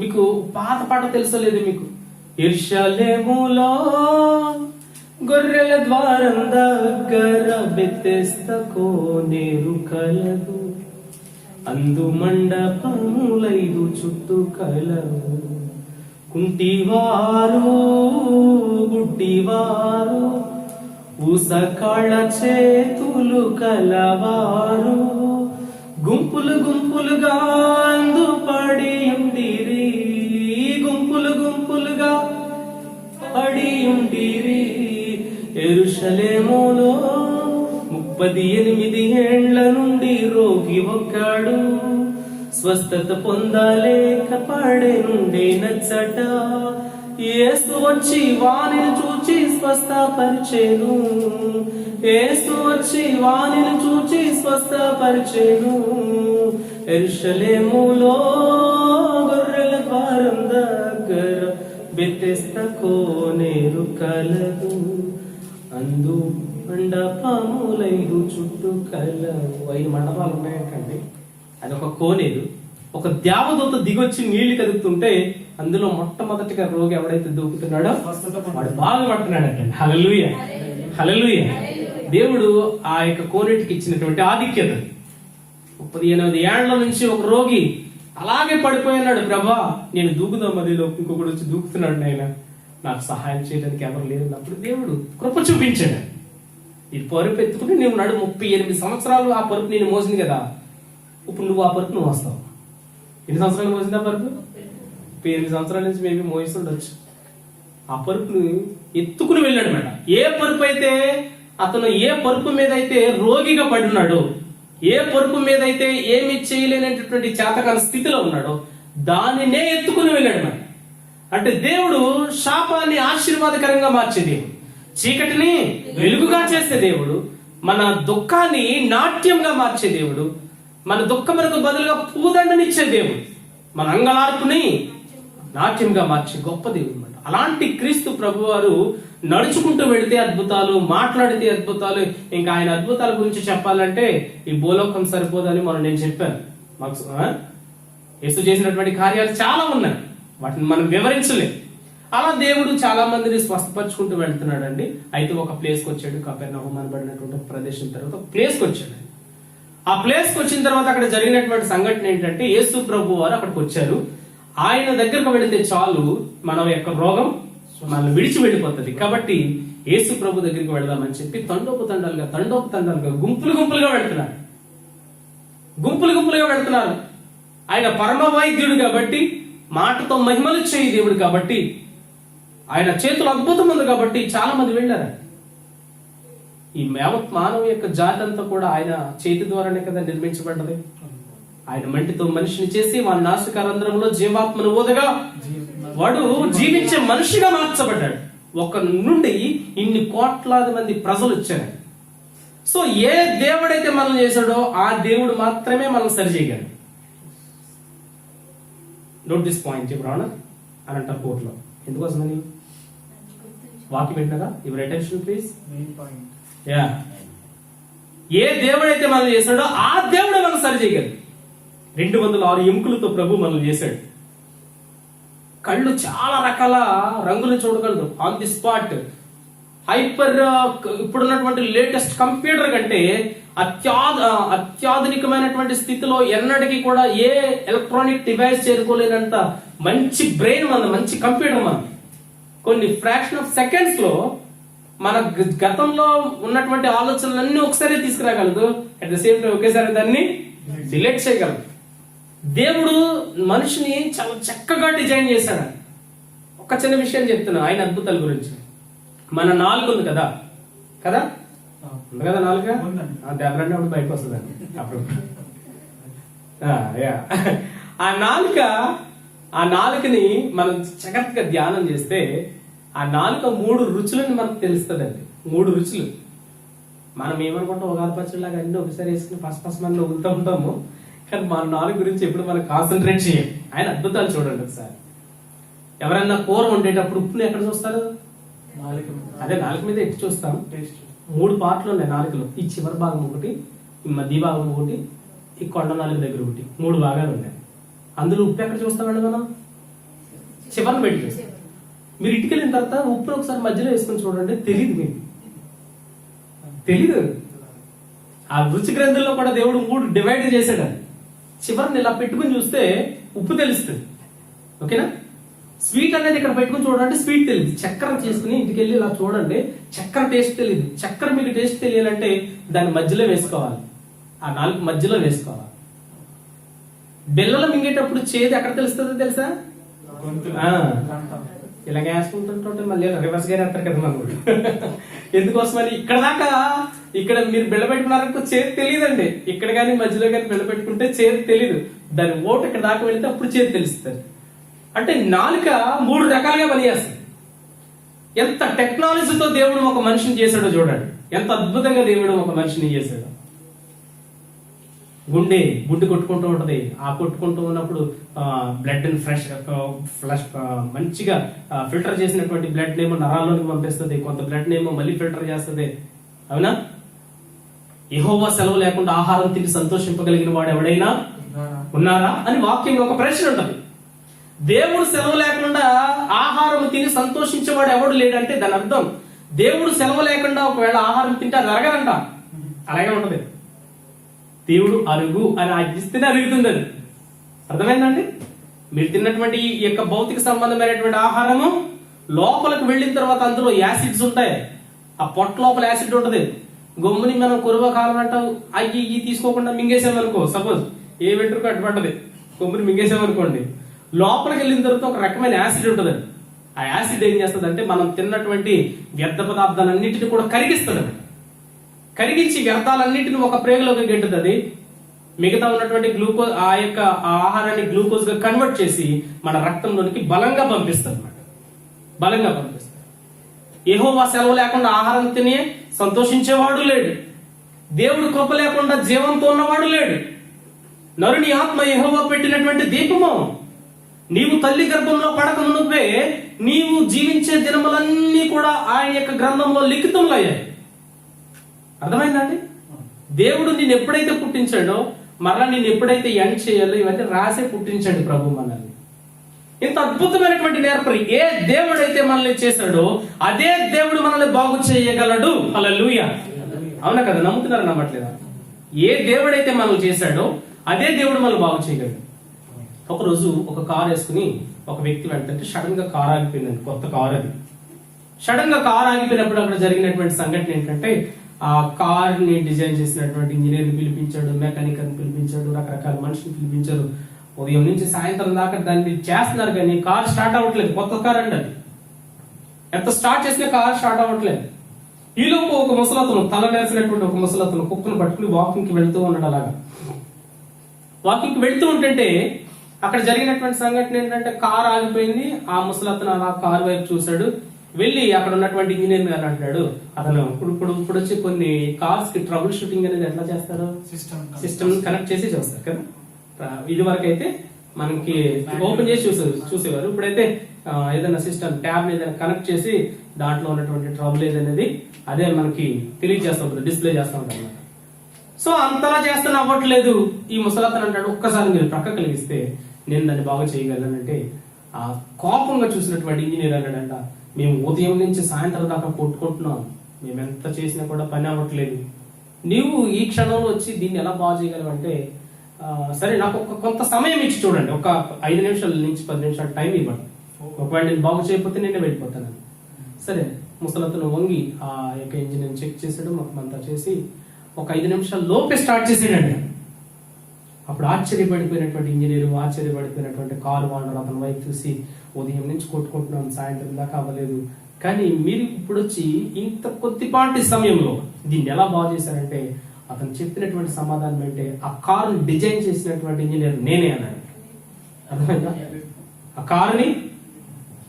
మీకు పాత పాట తెలుసో లేదు మీకు? యెరూషలేములో గొర్రెల ద్వారం దగ్గర బెతెస్త కోనేరు కలదు, అందు మండపములైదు చుట్టూ కలవు. కుంటివారు గుడ్డివారు ఊసకాళ్ళ చేతులు కలవారు గుంపులు గుంపులుగా అందు పడి ఉండిరి, గుంపులు గుంపులుగా పడి ఉండిరి. యెరూషలేములో 38 ఏండ్ల నుండి రోగి ఒక్కడు స్వస్థత పొందలేక పడే నుండి నచ్చట. యేసు వచ్చి వానిని చూచి స్వస్థపరిచెను, యేసు వచ్చి వానిని చూచి స్వస్థపరిచెను. యెరూషలేములో గొర్రెల ద్వారం దగ్గర బెతెస్త కోనేరు కలదు, అందు మండపములైదు చుట్టూ కలవు. 5 మండపాలు ఉన్నాయంటండి. అదొక కోనేరు. ఒక దేవదూత దిగొచ్చి నీళ్లు కదుగుతుంటే అందులో మొట్టమొదటిగా రోగి ఎవడైతే దూకుతున్నాడో వాడు బాగా పడుతున్నాడంటే. హల్లెలూయా, హల్లెలూయా. దేవుడు ఆ యొక్క కోనేటికి ఇచ్చినటువంటి ఆధిక్యత. 38 ఏళ్ల నుంచి ఒక రోగి అలాగే పడిపోయినాడు. ప్రభా నేను దూకుదాం, మధ్యలో ఇంకొకటి వచ్చి దూకుతున్నాడు, నాయన నాకు సహాయం చేయడానికి ఎవరు లేదు. అప్పుడు దేవుడు కృప చూపించాడు. ఈ పరుపు ఎత్తుకుని నువ్వు నాడు 38 సంవత్సరాలు ఆ పరుపు నేను మోసింది కదా, ఇప్పుడు నువ్వు ఆ పరుపు నువ్వు వస్తావు. ఎన్ని సంవత్సరాలు మోసింది ఆ పరుపు? 38 సంవత్సరాల నుంచి మేబీ మోయిస్తుండొచ్చు. ఆ పరుపును ఎత్తుకుని వెళ్ళాడు మేడం. ఏ పరుపు అయితే అతను ఏ పరుపు మీద అయితే రోగిగా పడి ఉన్నాడో, ఏ పరుపు మీద అయితే ఏమి చేయలేనటువంటి చేతకాల స్థితిలో ఉన్నాడో దానినే ఎత్తుకుని వెళ్ళాడు మేడం. అంటే దేవుడు శాపాన్ని ఆశీర్వాదకరంగా మార్చే దేవుడు, చీకటిని వెలుగుగా చేసే దేవుడు, మన దుఃఖాన్ని నాట్యంగా మార్చే దేవుడు, మన దుఃఖములకు బదులుగా పూదండనిచ్చే దేవుడు, మన అంగలార్పుని నాట్యంగా మార్చే గొప్ప దేవుడు అన్నమాట. అలాంటి క్రీస్తు ప్రభు వారు నడుచుకుంటూ వెళితే అద్భుతాలు, మాట్లాడితే అద్భుతాలు. ఇంకా ఆయన అద్భుతాల గురించి చెప్పాలంటే ఈ భూలోకం సరిపోదని నేను చెప్పాను. మాకు యేసు చేసినటువంటి కార్యాలు చాలా ఉన్నాయి, వాటిని మనం వివరించలేం. అలా దేవుడు చాలా మందిని స్వస్థపరుచుకుంటూ వెళ్తున్నాడండి. అయితే ఒక ప్లేస్కి వచ్చాడు, కపెర్నహూము అనబడినటువంటి ప్రదేశం. తర్వాత ఒక ప్లేస్కి వచ్చాడు. ఆ ప్లేస్కి వచ్చిన తర్వాత అక్కడ జరిగినటువంటి సంఘటన ఏంటంటే యేసు ప్రభు వారు అక్కడికి వచ్చారు. ఆయన దగ్గరకు వెళితే చాలు మన యొక్క రోగం మనల్ని విడిచి వెళ్ళిపోతుంది. కాబట్టి యేసు ప్రభు దగ్గరికి వెళదామని చెప్పి తండోపతండాలుగా గుంపులు గుంపులుగా వెళ్తున్నారు. గుంపులు గుంపులుగా వెళ్తున్నారు. ఆయన పరమ వైద్యుడు కాబట్టి, మాటతో మహిమలు చేయి దేవుడు కాబట్టి, ఆయన చేతులు అద్భుతం ఉంది కాబట్టి చాలా మంది వెళ్ళారు. ఈ మానవ యొక్క జాతి అంతా కూడా ఆయన చేతి ద్వారానే కదా నిర్మించబడ్డది. ఆయన మంటితో మనిషిని చేసి వారి నాసికారంధ్రంలో జీవాత్మను ఊదగా వాడు జీవించే మనిషిగా మార్చబడ్డాడు. ఒక నుండి ఇన్ని కోట్లాది మంది ప్రజలు వచ్చారు. సో ఏ దేవుడైతే మనం చేశాడో ఆ దేవుడు మాత్రమే మనం సరి చేయగలడు. Note this point your honour అని అంటారు కోర్టులో. ఎందుకోసమని వాక్యం పెట్టినగా యువర్ అటెన్షన్ ప్లీజ్. యా, ఏ దేవుడైతే మనం చేశాడో ఆ దేవుడే మనం సరి చేయగలడు. 206 ఎముకలతో ప్రభు మనం చేశాడు. కళ్ళు చాలా రకాల రంగులు చూడగలదు ఆన్ ది స్పాట్. హైపర్ ఇప్పుడున్నటువంటి లేటెస్ట్ కంప్యూటర్ కంటే అత్యాధునికమైనటువంటి స్థితిలో ఎన్నటికీ కూడా ఏ ఎలక్ట్రానిక్ డివైస్ చేరుకోలేనంత మంచి బ్రెయిన్ మన, మంచి కంప్యూటర్ మన. కొన్ని ఫ్రాక్షన్ ఆఫ్ సెకండ్స్ లో మన గతంలో ఉన్నటువంటి ఆలోచనలన్నీ ఒకసారి తీసుకురాగలదు. అట్ ద సేమ్ టైం ఒకేసారి దాన్ని డిలీట్ చేయగలదు. దేవుడు మనిషిని చాలా చక్కగా డిజైన్ చేశాడు. ఒక చిన్న విషయం చెప్తున్నా ఆయన అద్భుతాల గురించి. మన నాలుగు ఉంది కదా కదా ఉంది కదా, నాలుగు దెబ్బలంటే అప్పుడు బయటకు వస్తుందండి అప్పుడు. ఆ నాలుకని మనం చక్కగా ధ్యానం చేస్తే ఆ నాలుక 3 రుచులని మనకు తెలుస్తుందండి. 3 రుచులు. మనం ఏమనుకుంటాం, ఉగాది పచ్చడిలాగా అన్ని ఒకసారి వేసుకుని ఫస్ట్ మనం వదులుతూ ఉంటాము. కానీ మన నాలుగు గురించి ఎప్పుడు మనం కాన్సన్ట్రేట్ చేయం. ఆయన అద్భుతాలు చూడండి ఒకసారి. ఎవరన్నా కూర వండేటప్పుడు ఉప్పుని ఎక్కడ చూస్తారు? అదే నాలుక మీద ఎట్టి చూస్తాం. 3 పార్ట్లు ఉన్నాయి నాలుకలో. ఈ చివరి భాగం ఒకటి, ఈ మధ్య భాగం ఒకటి, ఈ కొండ నాలుగు దగ్గర ఒకటి, 3 భాగాలు ఉన్నాయి. అందులో ఉప్పు ఎక్కడ చూస్తామండి మనం? చివరిని పెట్టి మీరు ఇంటికి వెళ్ళిన తర్వాత ఉప్పును ఒకసారి మధ్యలో వేసుకొని చూడండి, తెలియదు మీకు, తెలీదు. ఆ రుచి గ్రంథంలో కూడా దేవుడు 3 డివైడ్ చేశాడు. చివరిని ఇలా పెట్టుకుని చూస్తే ఉప్పు తెలుస్తుంది. ఓకేనా? స్వీట్ అనేది ఇక్కడ పెట్టుకుని చూడండి, స్వీట్ తెలియదు. చక్కెర చేసుకుని ఇంటికి వెళ్ళి ఇలా చూడండి, చక్కెర టేస్ట్ తెలియదు. చక్కెర మీకు టేస్ట్ తెలియాలంటే దాని మధ్యలో వేసుకోవాలి, ఆ 4 మధ్యలో వేసుకోవాలి. బెల్లలు మింగేటప్పుడు చేదు ఎక్కడ తెలుస్తుందో తెలుసా? ఇలాగ వేసుకుంటుంటే మళ్ళీ రివర్స్ గానే అంటారు కదా మనకు. ఎందుకోసమని ఇక్కడ మీరు బెల్ల పెట్టుకున్నారనుకో చేతి తెలియదండి. ఇక్కడ కానీ మధ్యలో కానీ బెల్ల పెట్టుకుంటే చేతి తెలియదు. దాని ఓటు ఇక్కడ దాకా వెళితే అప్పుడు చేతి తెలుస్తుంది. అంటే నాలుక 3 రకాలుగా పనిచేస్తుంది. ఎంత టెక్నాలజీతో దేవుడు ఒక మనిషిని చేశాడో చూడండి, ఎంత అద్భుతంగా దేవుడు ఒక మనిషిని చేశాడు. గుండె కొట్టుకుంటూ ఉంటది. ఆ కొట్టుకుంటూ ఉన్నప్పుడు బ్లడ్ ఫ్లష్ మంచిగా ఫిల్టర్ చేసినటువంటి బ్లడ్ నేమో నరాల్లోకి పంపిస్తుంది, కొంత బ్లడ్ నేమో మళ్ళీ ఫిల్టర్ చేస్తుంది. అవునా? యెహోవా సెలవు లేకుండా ఆహారం తిని సంతోషింపగలిగిన వాడు ఎవడైనా ఉన్నారా అని వాక్యం ఒక ప్రశ్న ఉంటది. దేవుడు సెలవు లేకుండా ఆహారం తిని సంతోషించేవాడు ఎవడు లేడంటే దాని అర్థం దేవుడు సెలవు లేకుండా ఒకవేళ ఆహారం తింటే అది అరగదంట. అలాగే ఉంటది. దేవుడు అరుగు అని ఆజ్ఞిస్తేనే అరుగుతుంది. అది అర్థమైందండి? మీరు తిన్నటువంటి ఈ యొక్క భౌతిక సంబంధమైనటువంటి ఆహారము లోపలికి వెళ్ళిన తర్వాత అందులో యాసిడ్స్ ఉంటాయి. ఆ పొట్ట లోపల యాసిడ్ ఉంటది. గమ్ముని మనం కురువకాలం అంటాం అయ్యి తీసుకోకుండా మింగేసామనుకో, సపోజ్ ఏ వెంట్రుకు అడ్డుపడ్డది, కొమ్ముని మింగేసామనుకోండి, లోపలికి వెళ్ళిన తర్వాత ఒక రకమైన యాసిడ్ ఉంటుంది. ఆ యాసిడ్ ఏం చేస్తుంది అంటే మనం తిన్నటువంటి వ్యర్థ పదార్థాలన్నింటినీ కూడా కరిగిస్తుంది. కరిగించి వ్యర్థాలన్నింటినీ ఒక ప్రేగులోకి గెంటుతుంది. మిగతా ఉన్నటువంటి గ్లూకోజ్ ఆ యొక్క ఆహారాన్ని గ్లూకోజ్ గా కన్వర్ట్ చేసి మన రక్తంలోనికి బలంగా పంపిస్తుంది. బలంగా పంపిస్తుంది. యెహోవా సెలవు లేకుండా ఆహారం తిని సంతోషించేవాడు లేడు. దేవుడు కృప లేకుండా జీవంతో ఉన్నవాడు లేడు. నరుని ఆత్మ యెహోవా పెట్టినటువంటి దీపము. నీవు తల్లి గర్భంలో పడక మునుపే నీవు జీవించే దినములన్నీ కూడా ఆయన యొక్క గ్రంథంలో లిఖితంలో అయ్యాయి. అర్థమైందండి? దేవుడు నిన్ను ఎప్పుడైతే పుట్టించాడో మరలా నిన్ను ఎప్పుడైతే ఎండ్ చేయాలో ఇవన్నీ రాసే పుట్టించాడు ప్రభు మనల్ని. ఇంత అద్భుతమైనటువంటి నేర్పరి ఏ దేవుడైతే మనల్ని చేశాడో అదే దేవుడు మనల్ని బాగు చేయగలడు. హల్లెలూయా. అవునా కదా? నమ్ముతున్నారా నమ్మట్లేదా? ఏ దేవుడైతే మనల్ని చేశాడో అదే దేవుడు మనల్ని బాగు చేయగలడు. ఒకరోజు ఒక కారు వేసుకుని ఒక వ్యక్తి వెళ్తుంటే సడన్ గా కారు ఆగిపోయిందండి. కొత్త కారు అది. సడన్ గా కారు ఆగిపోయినప్పుడు అక్కడ జరిగినటువంటి సంఘటన ఏంటంటే ఆ కార్ ని డిజైన్ చేసినటువంటి ఇంజనీర్ పిలిపించాడు, మెకానిక్ అని పిలిపించాడు, రకరకాల మనుషులు పిలిపించారు. ఉదయం నుంచి సాయంత్రం దాకా దాన్ని చేస్తున్నారు కానీ కార్ స్టార్ట్ అవ్వట్లేదు. కొత్త కార్ అండి అది. ఎంత స్టార్ట్ చేసినా కార్ స్టార్ట్ అవ్వట్లేదు. ఈలోపు ఒక ముసలతను, తల నేర్చినటువంటి ఒక ముసలతను కుక్కను పట్టుకుని వాకింగ్ కి వెళ్తూ ఉన్నాడు. అలాగా వాకింగ్ కి వెళ్తూ ఉంటుంటే అక్కడ జరిగినటువంటి సంఘటన ఏంటంటే కార్ ఆగిపోయింది. ఆ ముసలతను అలా కార్ వైపు చూశాడు. వెళ్ళి అక్కడ ఉన్నటువంటి ఇంజనీర్ గారు అంటాడు, అతను ఇప్పుడు వచ్చి కొన్ని కార్స్ కి ట్రబుల్ షూటింగ్ అనేది ఎట్లా చేస్తారు? సిస్టమ్ కనెక్ట్ చేసి చేస్తారు కదా. ఇది వరకు అయితే మనకి ఓపెన్ చేసి చూసేవారు. ఇప్పుడైతే ఏదైనా సిస్టమ్ ట్యాబ్ ఏదైనా కనెక్ట్ చేసి దాంట్లో ఉన్నటువంటి ట్రబుల్ ఏదనేది అదే మనకి తెలియజేస్తూ ఉంటుంది, డిస్ప్లే చేస్తూ ఉంటుంది అన్నమాట. సో అంతలా చేస్తున్నా అవ్వట్లేదు. ఈ ముసలతను అంటాడు, ఒక్కసారి మీరు ప్రక్క కలిగిస్తే నేను దాన్ని బాగా చేయగలనంటే ఆ కోపంగా చూసినటువంటి ఇంజనీర్ అన్నాడంట, మేము ఉదయం నుంచి సాయంత్రం దాకా కొట్టుకుంటున్నాం, మేము ఎంత చేసినా కూడా పని అవ్వట్లేదు, నీవు ఈ క్షణంలో వచ్చి దీన్ని ఎలా బాగు చేయగలవు అంటే సరే నాకు కొంత సమయం ఇచ్చి చూడండి, ఒక 5 నిమిషాల నుంచి 10 నిమిషాలు టైం ఇవ్వండి, ఒకవేళ నేను బాగు చేయకపోతే నేనే వెళ్ళిపోతాను. సరే ముసలతను వంగి ఆ యొక్క ఇంజిన్ చెక్ చేసాడు, మొత్తం అంతా చేసి ఒక 5 నిమిషాల లోపే స్టార్ట్ చేసాడండి. అప్పుడు ఆశ్చర్యపడిపోయినటువంటి ఇంజనీర్, ఆశ్చర్యపడిపోయినటువంటి కారు వాడరు అతని వైపు చూసి, ఉదయం నుంచి కొట్టుకుంటున్నాం సాయంత్రం దాకా అవ్వలేదు, కానీ మీరు ఇప్పుడు వచ్చి ఇంత కొద్దిపాటి సమయంలో దీన్ని ఎలా బాగు చేశారంటే అతను చెప్పినటువంటి సమాధానం అంటే ఆ కారుని డిజైన్ చేసినటువంటి ఇంజనీర్ నేనే అన్నాడు. అర్థమైందా? ఆ కారుని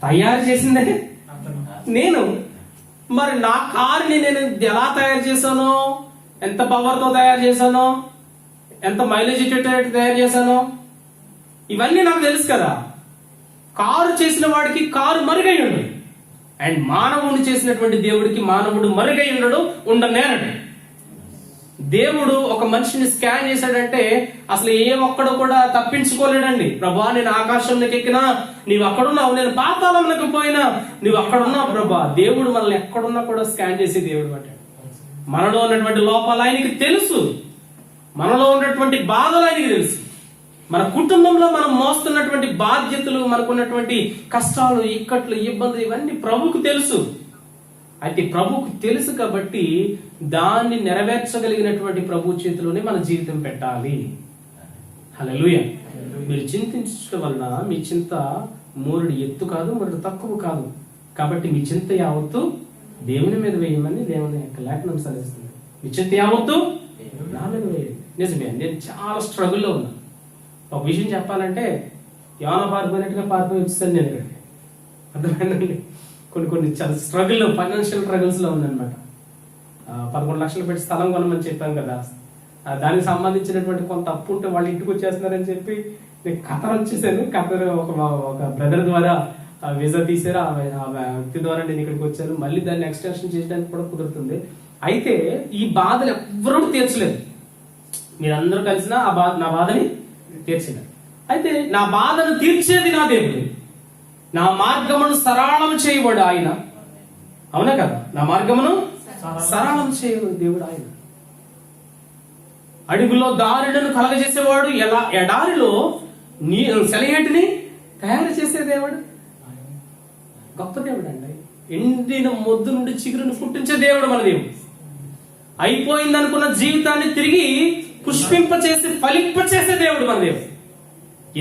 తయారు చేసిందే నేను. మరి నా కారుని నేను ఎలా తయారు చేశానో, ఎంత పవర్ తో తయారు చేశానో, ఎంత మైలేజ్ ఇచ్చేటట్టు తయారు చేశానో ఇవన్నీ నాకు తెలుసు కదా. కారు చేసిన వాడికి కారు మరుగై ఉండడు, అండ్ మానవుని చేసినటువంటి దేవుడికి మానవుడు మరుగై ఉండడు, ఉండనేరడు. దేవుడు ఒక మనిషిని స్కాన్ చేశాడంటే అసలు ఏ ఒక్కడు కూడా తప్పించుకోలేడండి. ప్రభా నేను ఆకాశంలోకి ఎక్కినా నీవు అక్కడున్నావు, నేను పాతాళంలోకి పోయినా నువ్వు అక్కడున్నావు ప్రభా. దేవుడు మనల్ని ఎక్కడున్నా కూడా స్కాన్ చేసి దేవుడు అంటే మనలో ఉన్నటువంటి లోపాలు ఆయనకి తెలుసు, మనలో ఉన్నటువంటి బాధలు ఆయనకి తెలుసు, మన కుటుంబంలో మనం మోస్తున్నటువంటి బాధ్యతలు, మనకున్నటువంటి కష్టాలు, ఇక్కట్లు, ఇబ్బందులు ఇవన్నీ ప్రభుకు తెలుసు. అయితే ప్రభుకు తెలుసు కాబట్టి దాన్ని నెరవేర్చగలిగినటువంటి ప్రభు చేతిలోనే మన జీవితం పెట్టాలి. హల్లెలూయా. మీరు చింతించడం వలన మీ చింత మూరుడు ఎత్తు కాదు, మూరుడు తక్కువ కాదు. కాబట్టి మీ చింత యావత్తు దేవుని మీద వేయమని దేవుని యొక్క లేఖనం సరిస్తుంది. మీ చింత యావత్తు నా మీద వేయండి. నిజమే, నేను చాలా స్ట్రగుల్లో ఉన్నా. ఒక విషయం చెప్పాలంటే యోనా పారిపోయినట్టుగా పారిపోయి వచ్చేసాను నేను ఇక్కడికి. అర్థమైందండి. కొన్ని చాలా స్ట్రగుల్లో, ఫైనాన్షియల్ స్ట్రగుల్స్ లో ఉందన్నమాట. 11 లక్షలు పెట్టి స్థలం కొనమని చెప్పాను కదా, దానికి సంబంధించినటువంటి కొంత అప్పు ఉంటే వాళ్ళు ఇంటికి వచ్చేస్తున్నారని చెప్పి నేను ఖతర్ వచ్చేసాను. ఖతర్ ఒక బ్రదర్ ద్వారా వీసా తీసారు, ఆ వ్యక్తి ద్వారా నేను ఇక్కడికి వచ్చాను. మళ్ళీ దాన్ని ఎక్స్టెన్షన్ చేయడానికి కూడా కుదురుతుంది. అయితే ఈ బాధలు ఎవ్వరూ తీర్చలేదు. మీరందరూ కలిసినా నా బాధని తీర్చలేదు. అయితే నా బాధను తీర్చేది నా దేవుడు, నా మార్గమును సరళం చేయబడు ఆయన. అవునా కదా? నా మార్గమును సరళం చేయబడు దేవుడు ఆయన. అడుగులో దారులను కలగజేసేవాడు, ఎలా ఎడారిలో నీ సెలయేటిని తయారు చేసే దేవుడు. గొప్ప దేవుడు అండి. ఎండిన మొద్దు నుండి చిగురును పుట్టించే దేవుడు మన దేవుడు. అయిపోయింది అనుకున్న జీవితాన్ని తిరిగి పుష్పింప చేసి ఫలింప చేసే దేవుడు మన దేవుడు.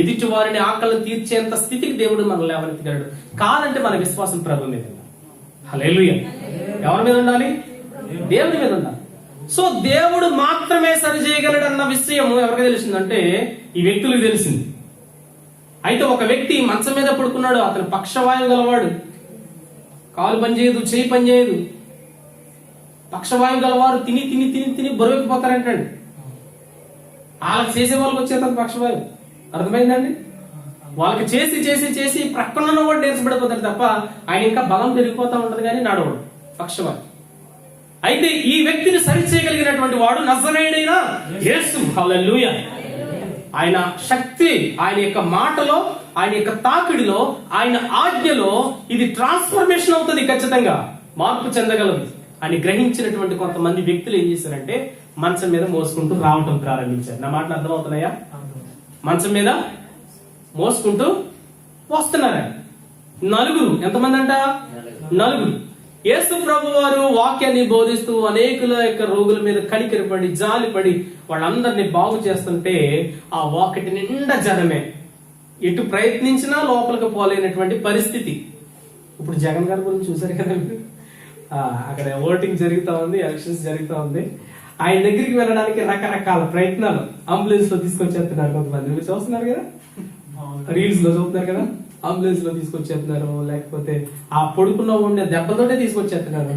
ఎదుటి వారిని ఆకలిని తీర్చేంత స్థితికి దేవుడు మనల్ని లేవనెత్తగలడు. కాదంటే మన విశ్వాసం ప్రభు మీద ఉండాలి. హల్లెలూయా. ఎవరి మీద ఉండాలి? దేవుడి మీద ఉండాలి. సో దేవుడు మాత్రమే సరి చేయగలడు అన్న విషయం ఎవరికి తెలిసిందంటే ఈ వ్యక్తులకు తెలిసింది. అయితే ఒక వ్యక్తి మంచం మీద పడుకున్నాడు, అతను పక్షవాయువు గలవాడు, కాలు పనిచేయదు, చేయి పనిచేయదు. పక్షవాయువు గలవారు తిని తిని తిని తిని బరువెక్కిపోతారంటండి. వాళ్ళకి చేసే వాళ్ళకి వచ్చేది పక్షవాయువు. అర్థమైందండి? వాళ్ళకి చేసి చేసి చేసి ప్రక్కన కూడా నేర్చబడిపోతాడు తప్ప ఆయన ఇంకా బలం పెరిగిపోతా ఉంటది కానీ నడవడు పక్షవాయువు. అయితే ఈ వ్యక్తిని సరి చేయగలిగినటువంటి వాడు నజరేయుడైన యేసు. హల్లెలూయా. ఆయన శక్తి, ఆయన యొక్క మాటలో, ఆయన యొక్క తాకిడిలో, ఆయన ఆజ్ఞలో ఇది ట్రాన్స్ఫర్మేషన్ అవుతుంది, ఖచ్చితంగా మార్పు చెందగలదు అని గ్రహించినటువంటి కొంతమంది వ్యక్తులు ఏం చేశారంటే మంచం మీద మోసుకుంటూ రావటం ప్రారంభించారు. నా మాటలు అర్థమవుతున్నాయా? మంచం మీద మోసుకుంటూ వస్తున్నారు నలుగురు. ఎంతమంది అంట? నలుగురు. యేసు ప్రభు వారు వాక్యాన్ని బోధిస్తూ అనేకుల యొక్క రోగుల మీద కనికరపడి జాలిపడి వాళ్ళందరినీ బాగు చేస్తుంటే ఆ వాకిటి నిండా జనమే, ఎటు ప్రయత్నించినా లోపలికి పోలేనటువంటి పరిస్థితి. ఇప్పుడు జగన్ గారి గురించి చూసారు కదా మీరు, అక్కడ ఓటింగ్ జరుగుతూ ఉంది, ఎలక్షన్స్ జరుగుతూ ఉంది. ఆయన దగ్గరికి వెళ్ళడానికి రకరకాల ప్రయత్నాలు. అంబులెన్స్ లో తీసుకొచ్చేస్తున్నారు కొంతమంది, మీరు చూస్తున్నారు కదా, రీల్స్ లో చూస్తున్నారు కదా. అంబులెన్స్ లో తీసుకొచ్చేస్తున్నారు, లేకపోతే ఆ పొడుకున్న ఉండే దెబ్బతోటే తీసుకొచ్చేస్తున్నారు,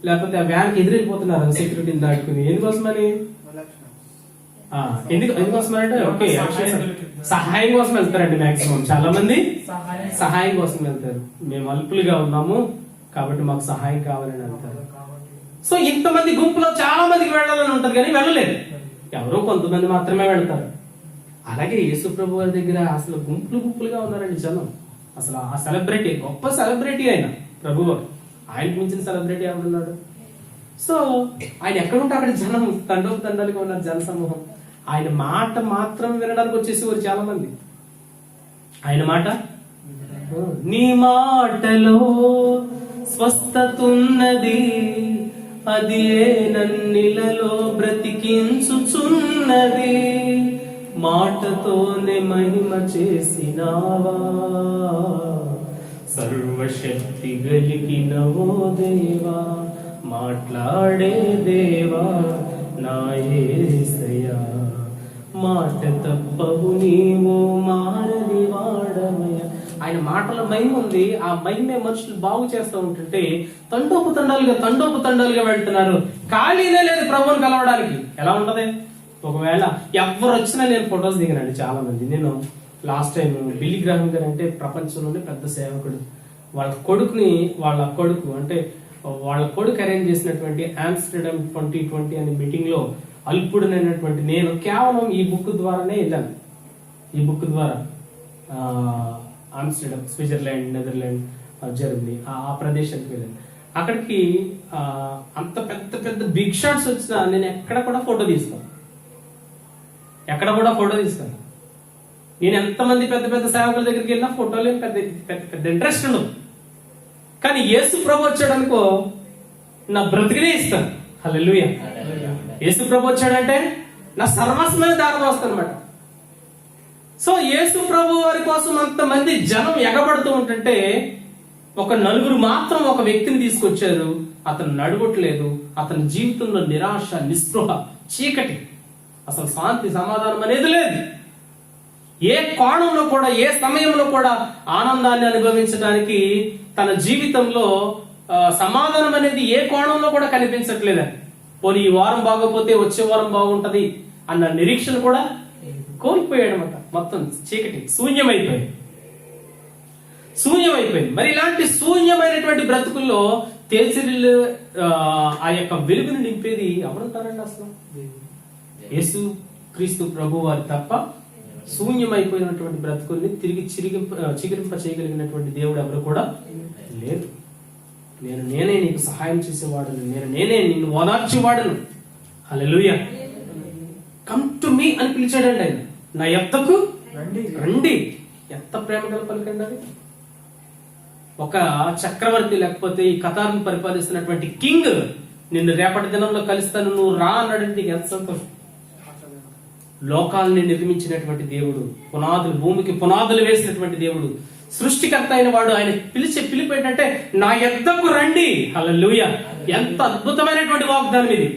లేకపోతే ఆ వ్యాన్ కి ఎదురైపోతున్నారు సెక్యూరిటీని దాటుకుని. ఎందుకోసమని? ఎందుకోసమంటే ఓకే సహాయం కోసం వెళ్తారండి. మాక్సిమం చాలా మంది సహాయం కోసం వెళ్తారు. మేము అల్పులుగా ఉన్నాము కాబట్టి మాకు సహాయం కావాలని వెళ్తారు. సో ఇంతమంది గుంపులో చాలా మందికి వెళ్ళాలని ఉంటది కానీ వెళ్ళలేదు, ఎవరో కొంతమంది మాత్రమే వెళ్తారు. అలాగే యేసు ప్రభు వారి దగ్గర అసలు గుంపులుగా ఉన్నారండి జనం. అసలు ఆ సెలబ్రిటీ, గొప్ప సెలబ్రిటీ ఆయన ప్రభువు, ఆయనకు మించిన సెలబ్రిటీ ఎవరున్నాడు? సో ఆయన ఎక్కడుంటే అక్కడ జనం తండోపు ఉన్నారు, జన సమూహం. ఆయన మాట మాత్రం వినడానికి వచ్చేసేవారు చాలా మంది. ఆయన మాట, నీ మాటలో స్వస్థతున్నది, అది నన్నిలలో బ్రతికించుచున్నది, మాటతోనే మహిమ చేసినావా, సర్వశక్తి గలిగినవో దేవా, మాట్లాడే దేవా నా యేసయ్యా, మాట తప్పవు నీవు మారని వాడమయ్య. ఆయన మాటల మహిమ ఉంది. ఆ మహిమే మనుషులు బాగు చేస్తూ ఉంటుంటే తండోపు తండాలుగా వెళ్తున్నారు. ఖాళీనే లేదు ప్రభువుని కలవడానికి. ఎలా ఉంటది? ఒకవేళ ఎవరు వచ్చినా నేను ఫొటోస్ దిగినండి చాలా మంది. నేను లాస్ట్ టైం బిల్లీ గ్రాహం గారు అంటే ప్రపంచంలోనే పెద్ద సేవకుడు, వాళ్ళ కొడుకు అంటే వాళ్ళ కొడుకు అరేంజ్ చేసినటువంటి ఆమ్స్టర్డామ్ 2020 అనే మీటింగ్ లో అల్పుడనైనటువంటి నేను కేవలం ఈ బుక్ ద్వారానే వెళ్ళాను. ఈ బుక్ ద్వారా ఆమ్స్టర్డామ్, స్విట్జర్లాండ్, నెదర్లాండ్, జర్మనీ ఆ ప్రదేశానికి వెళ్ళాను. అక్కడికి అంత పెద్ద పెద్ద బిగ్ షాట్స్ వచ్చినా నేను ఎక్కడ కూడా ఫోటో తీస్తాను. నేను ఎంతమంది పెద్ద పెద్ద సేవకుల దగ్గరికి వెళ్ళినా ఫోటోలు పెద్ద ఇంట్రెస్ట్ ఉండదు. కానీ యేసు ప్రభు వచ్చాడనుకో నా బ్రతికినే ఇస్తాను. హల్లెలూయా. యేసు ప్రభు వచ్చాడంటే నా సర్వస్వమైన దారిలో వస్తాను అనమాట. సో యేసు ప్రభు వారి కోసం అంతమంది జనం ఎగబడుతూ ఉంటుంటే ఒక నలుగురు మాత్రం ఒక వ్యక్తిని తీసుకొచ్చారు. అతను నడవట్లేదు. అతని జీవితంలో నిరాశ, నిస్పృహ, చీకటి, అసలు శాంతి సమాధానం అనేది లేదు. ఏ కోణంలో కూడా, ఏ సమయంలో కూడా ఆనందాన్ని అనుభవించడానికి తన జీవితంలో సమాధానం అనేది ఏ కోణంలో కూడా కనిపించట్లేదని, పోనీ ఈ వారం బాగోపోతే వచ్చే వారం బాగుంటది అన్న నిరీక్షణ కూడా కోల్పోయాడు అన్నమాట. మొత్తం చీకటి, శూన్యమైపోయింది. మరి ఇలాంటి శూన్యమైనటువంటి బ్రతుకుల్లో తేజరిల్లు ఆ యొక్క వెలుగును నింపేది ఎవరుంటారండి? అసలు యేసు క్రీస్తు ప్రభు వారి తప్ప శూన్యమైపోయినటువంటి బ్రతుకుల్ని తిరిగి చిగురింప చేయగలిగినటువంటి దేవుడు ఎవరు కూడా లేదు. నేనే నీకు సహాయం చేసేవాడును, నేనే నిన్ను ఓదార్చేవాడును. హల్లెలూయా. కమ్ టు మీ అని పిలిచాడండి ఆయన. నా యొద్దకు రండి. ఎంత ప్రేమ గల పలికండి అది. ఒక చక్రవర్తి లేకపోతే ఈ ఖతార్ని పరిపాలిస్తున్నటువంటి కింగ్ నిన్ను రేపటి దినంలో కలుస్తాను, నువ్వు రా అన్నాడంటే ఎంత సంతోషం. లోకాలని నిర్మించినటువంటి దేవుడు, భూమికి పునాదులు వేసినటువంటి దేవుడు, సృష్టికర్త అయిన వాడు, ఆయన పిలిచే పిలుపు ఏంటంటే నా యొద్దకు రండి. హల్లెలూయా. ఎంత అద్భుతమైనటువంటి వాగ్దానం ఇది.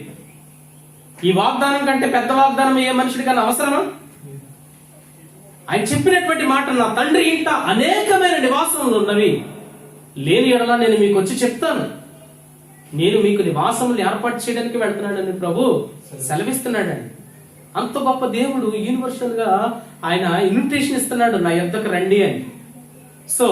ఈ వాగ్దానం కంటే పెద్ద వాగ్దానం ఏ మనుషుడికన్నా అవసరమా? ఆయన చెప్పినటువంటి మాట, నా తండ్రి ఇంట అనేకమైన నివాసములు ఉన్నవి, లేని ఎడలా నేను మీకు వచ్చి చెప్తాను. నేను మీకు నివాసములు ఏర్పాటు చేయడానికి వెళ్తున్నాడని ప్రభు సెలవిస్తున్నాడండి. అంత గొప్ప దేవుడు యూనివర్సల్ గా ఆయన ఇన్విటేషన్ ఇస్తున్నాడు, నా యొద్దకు రండి అని. సో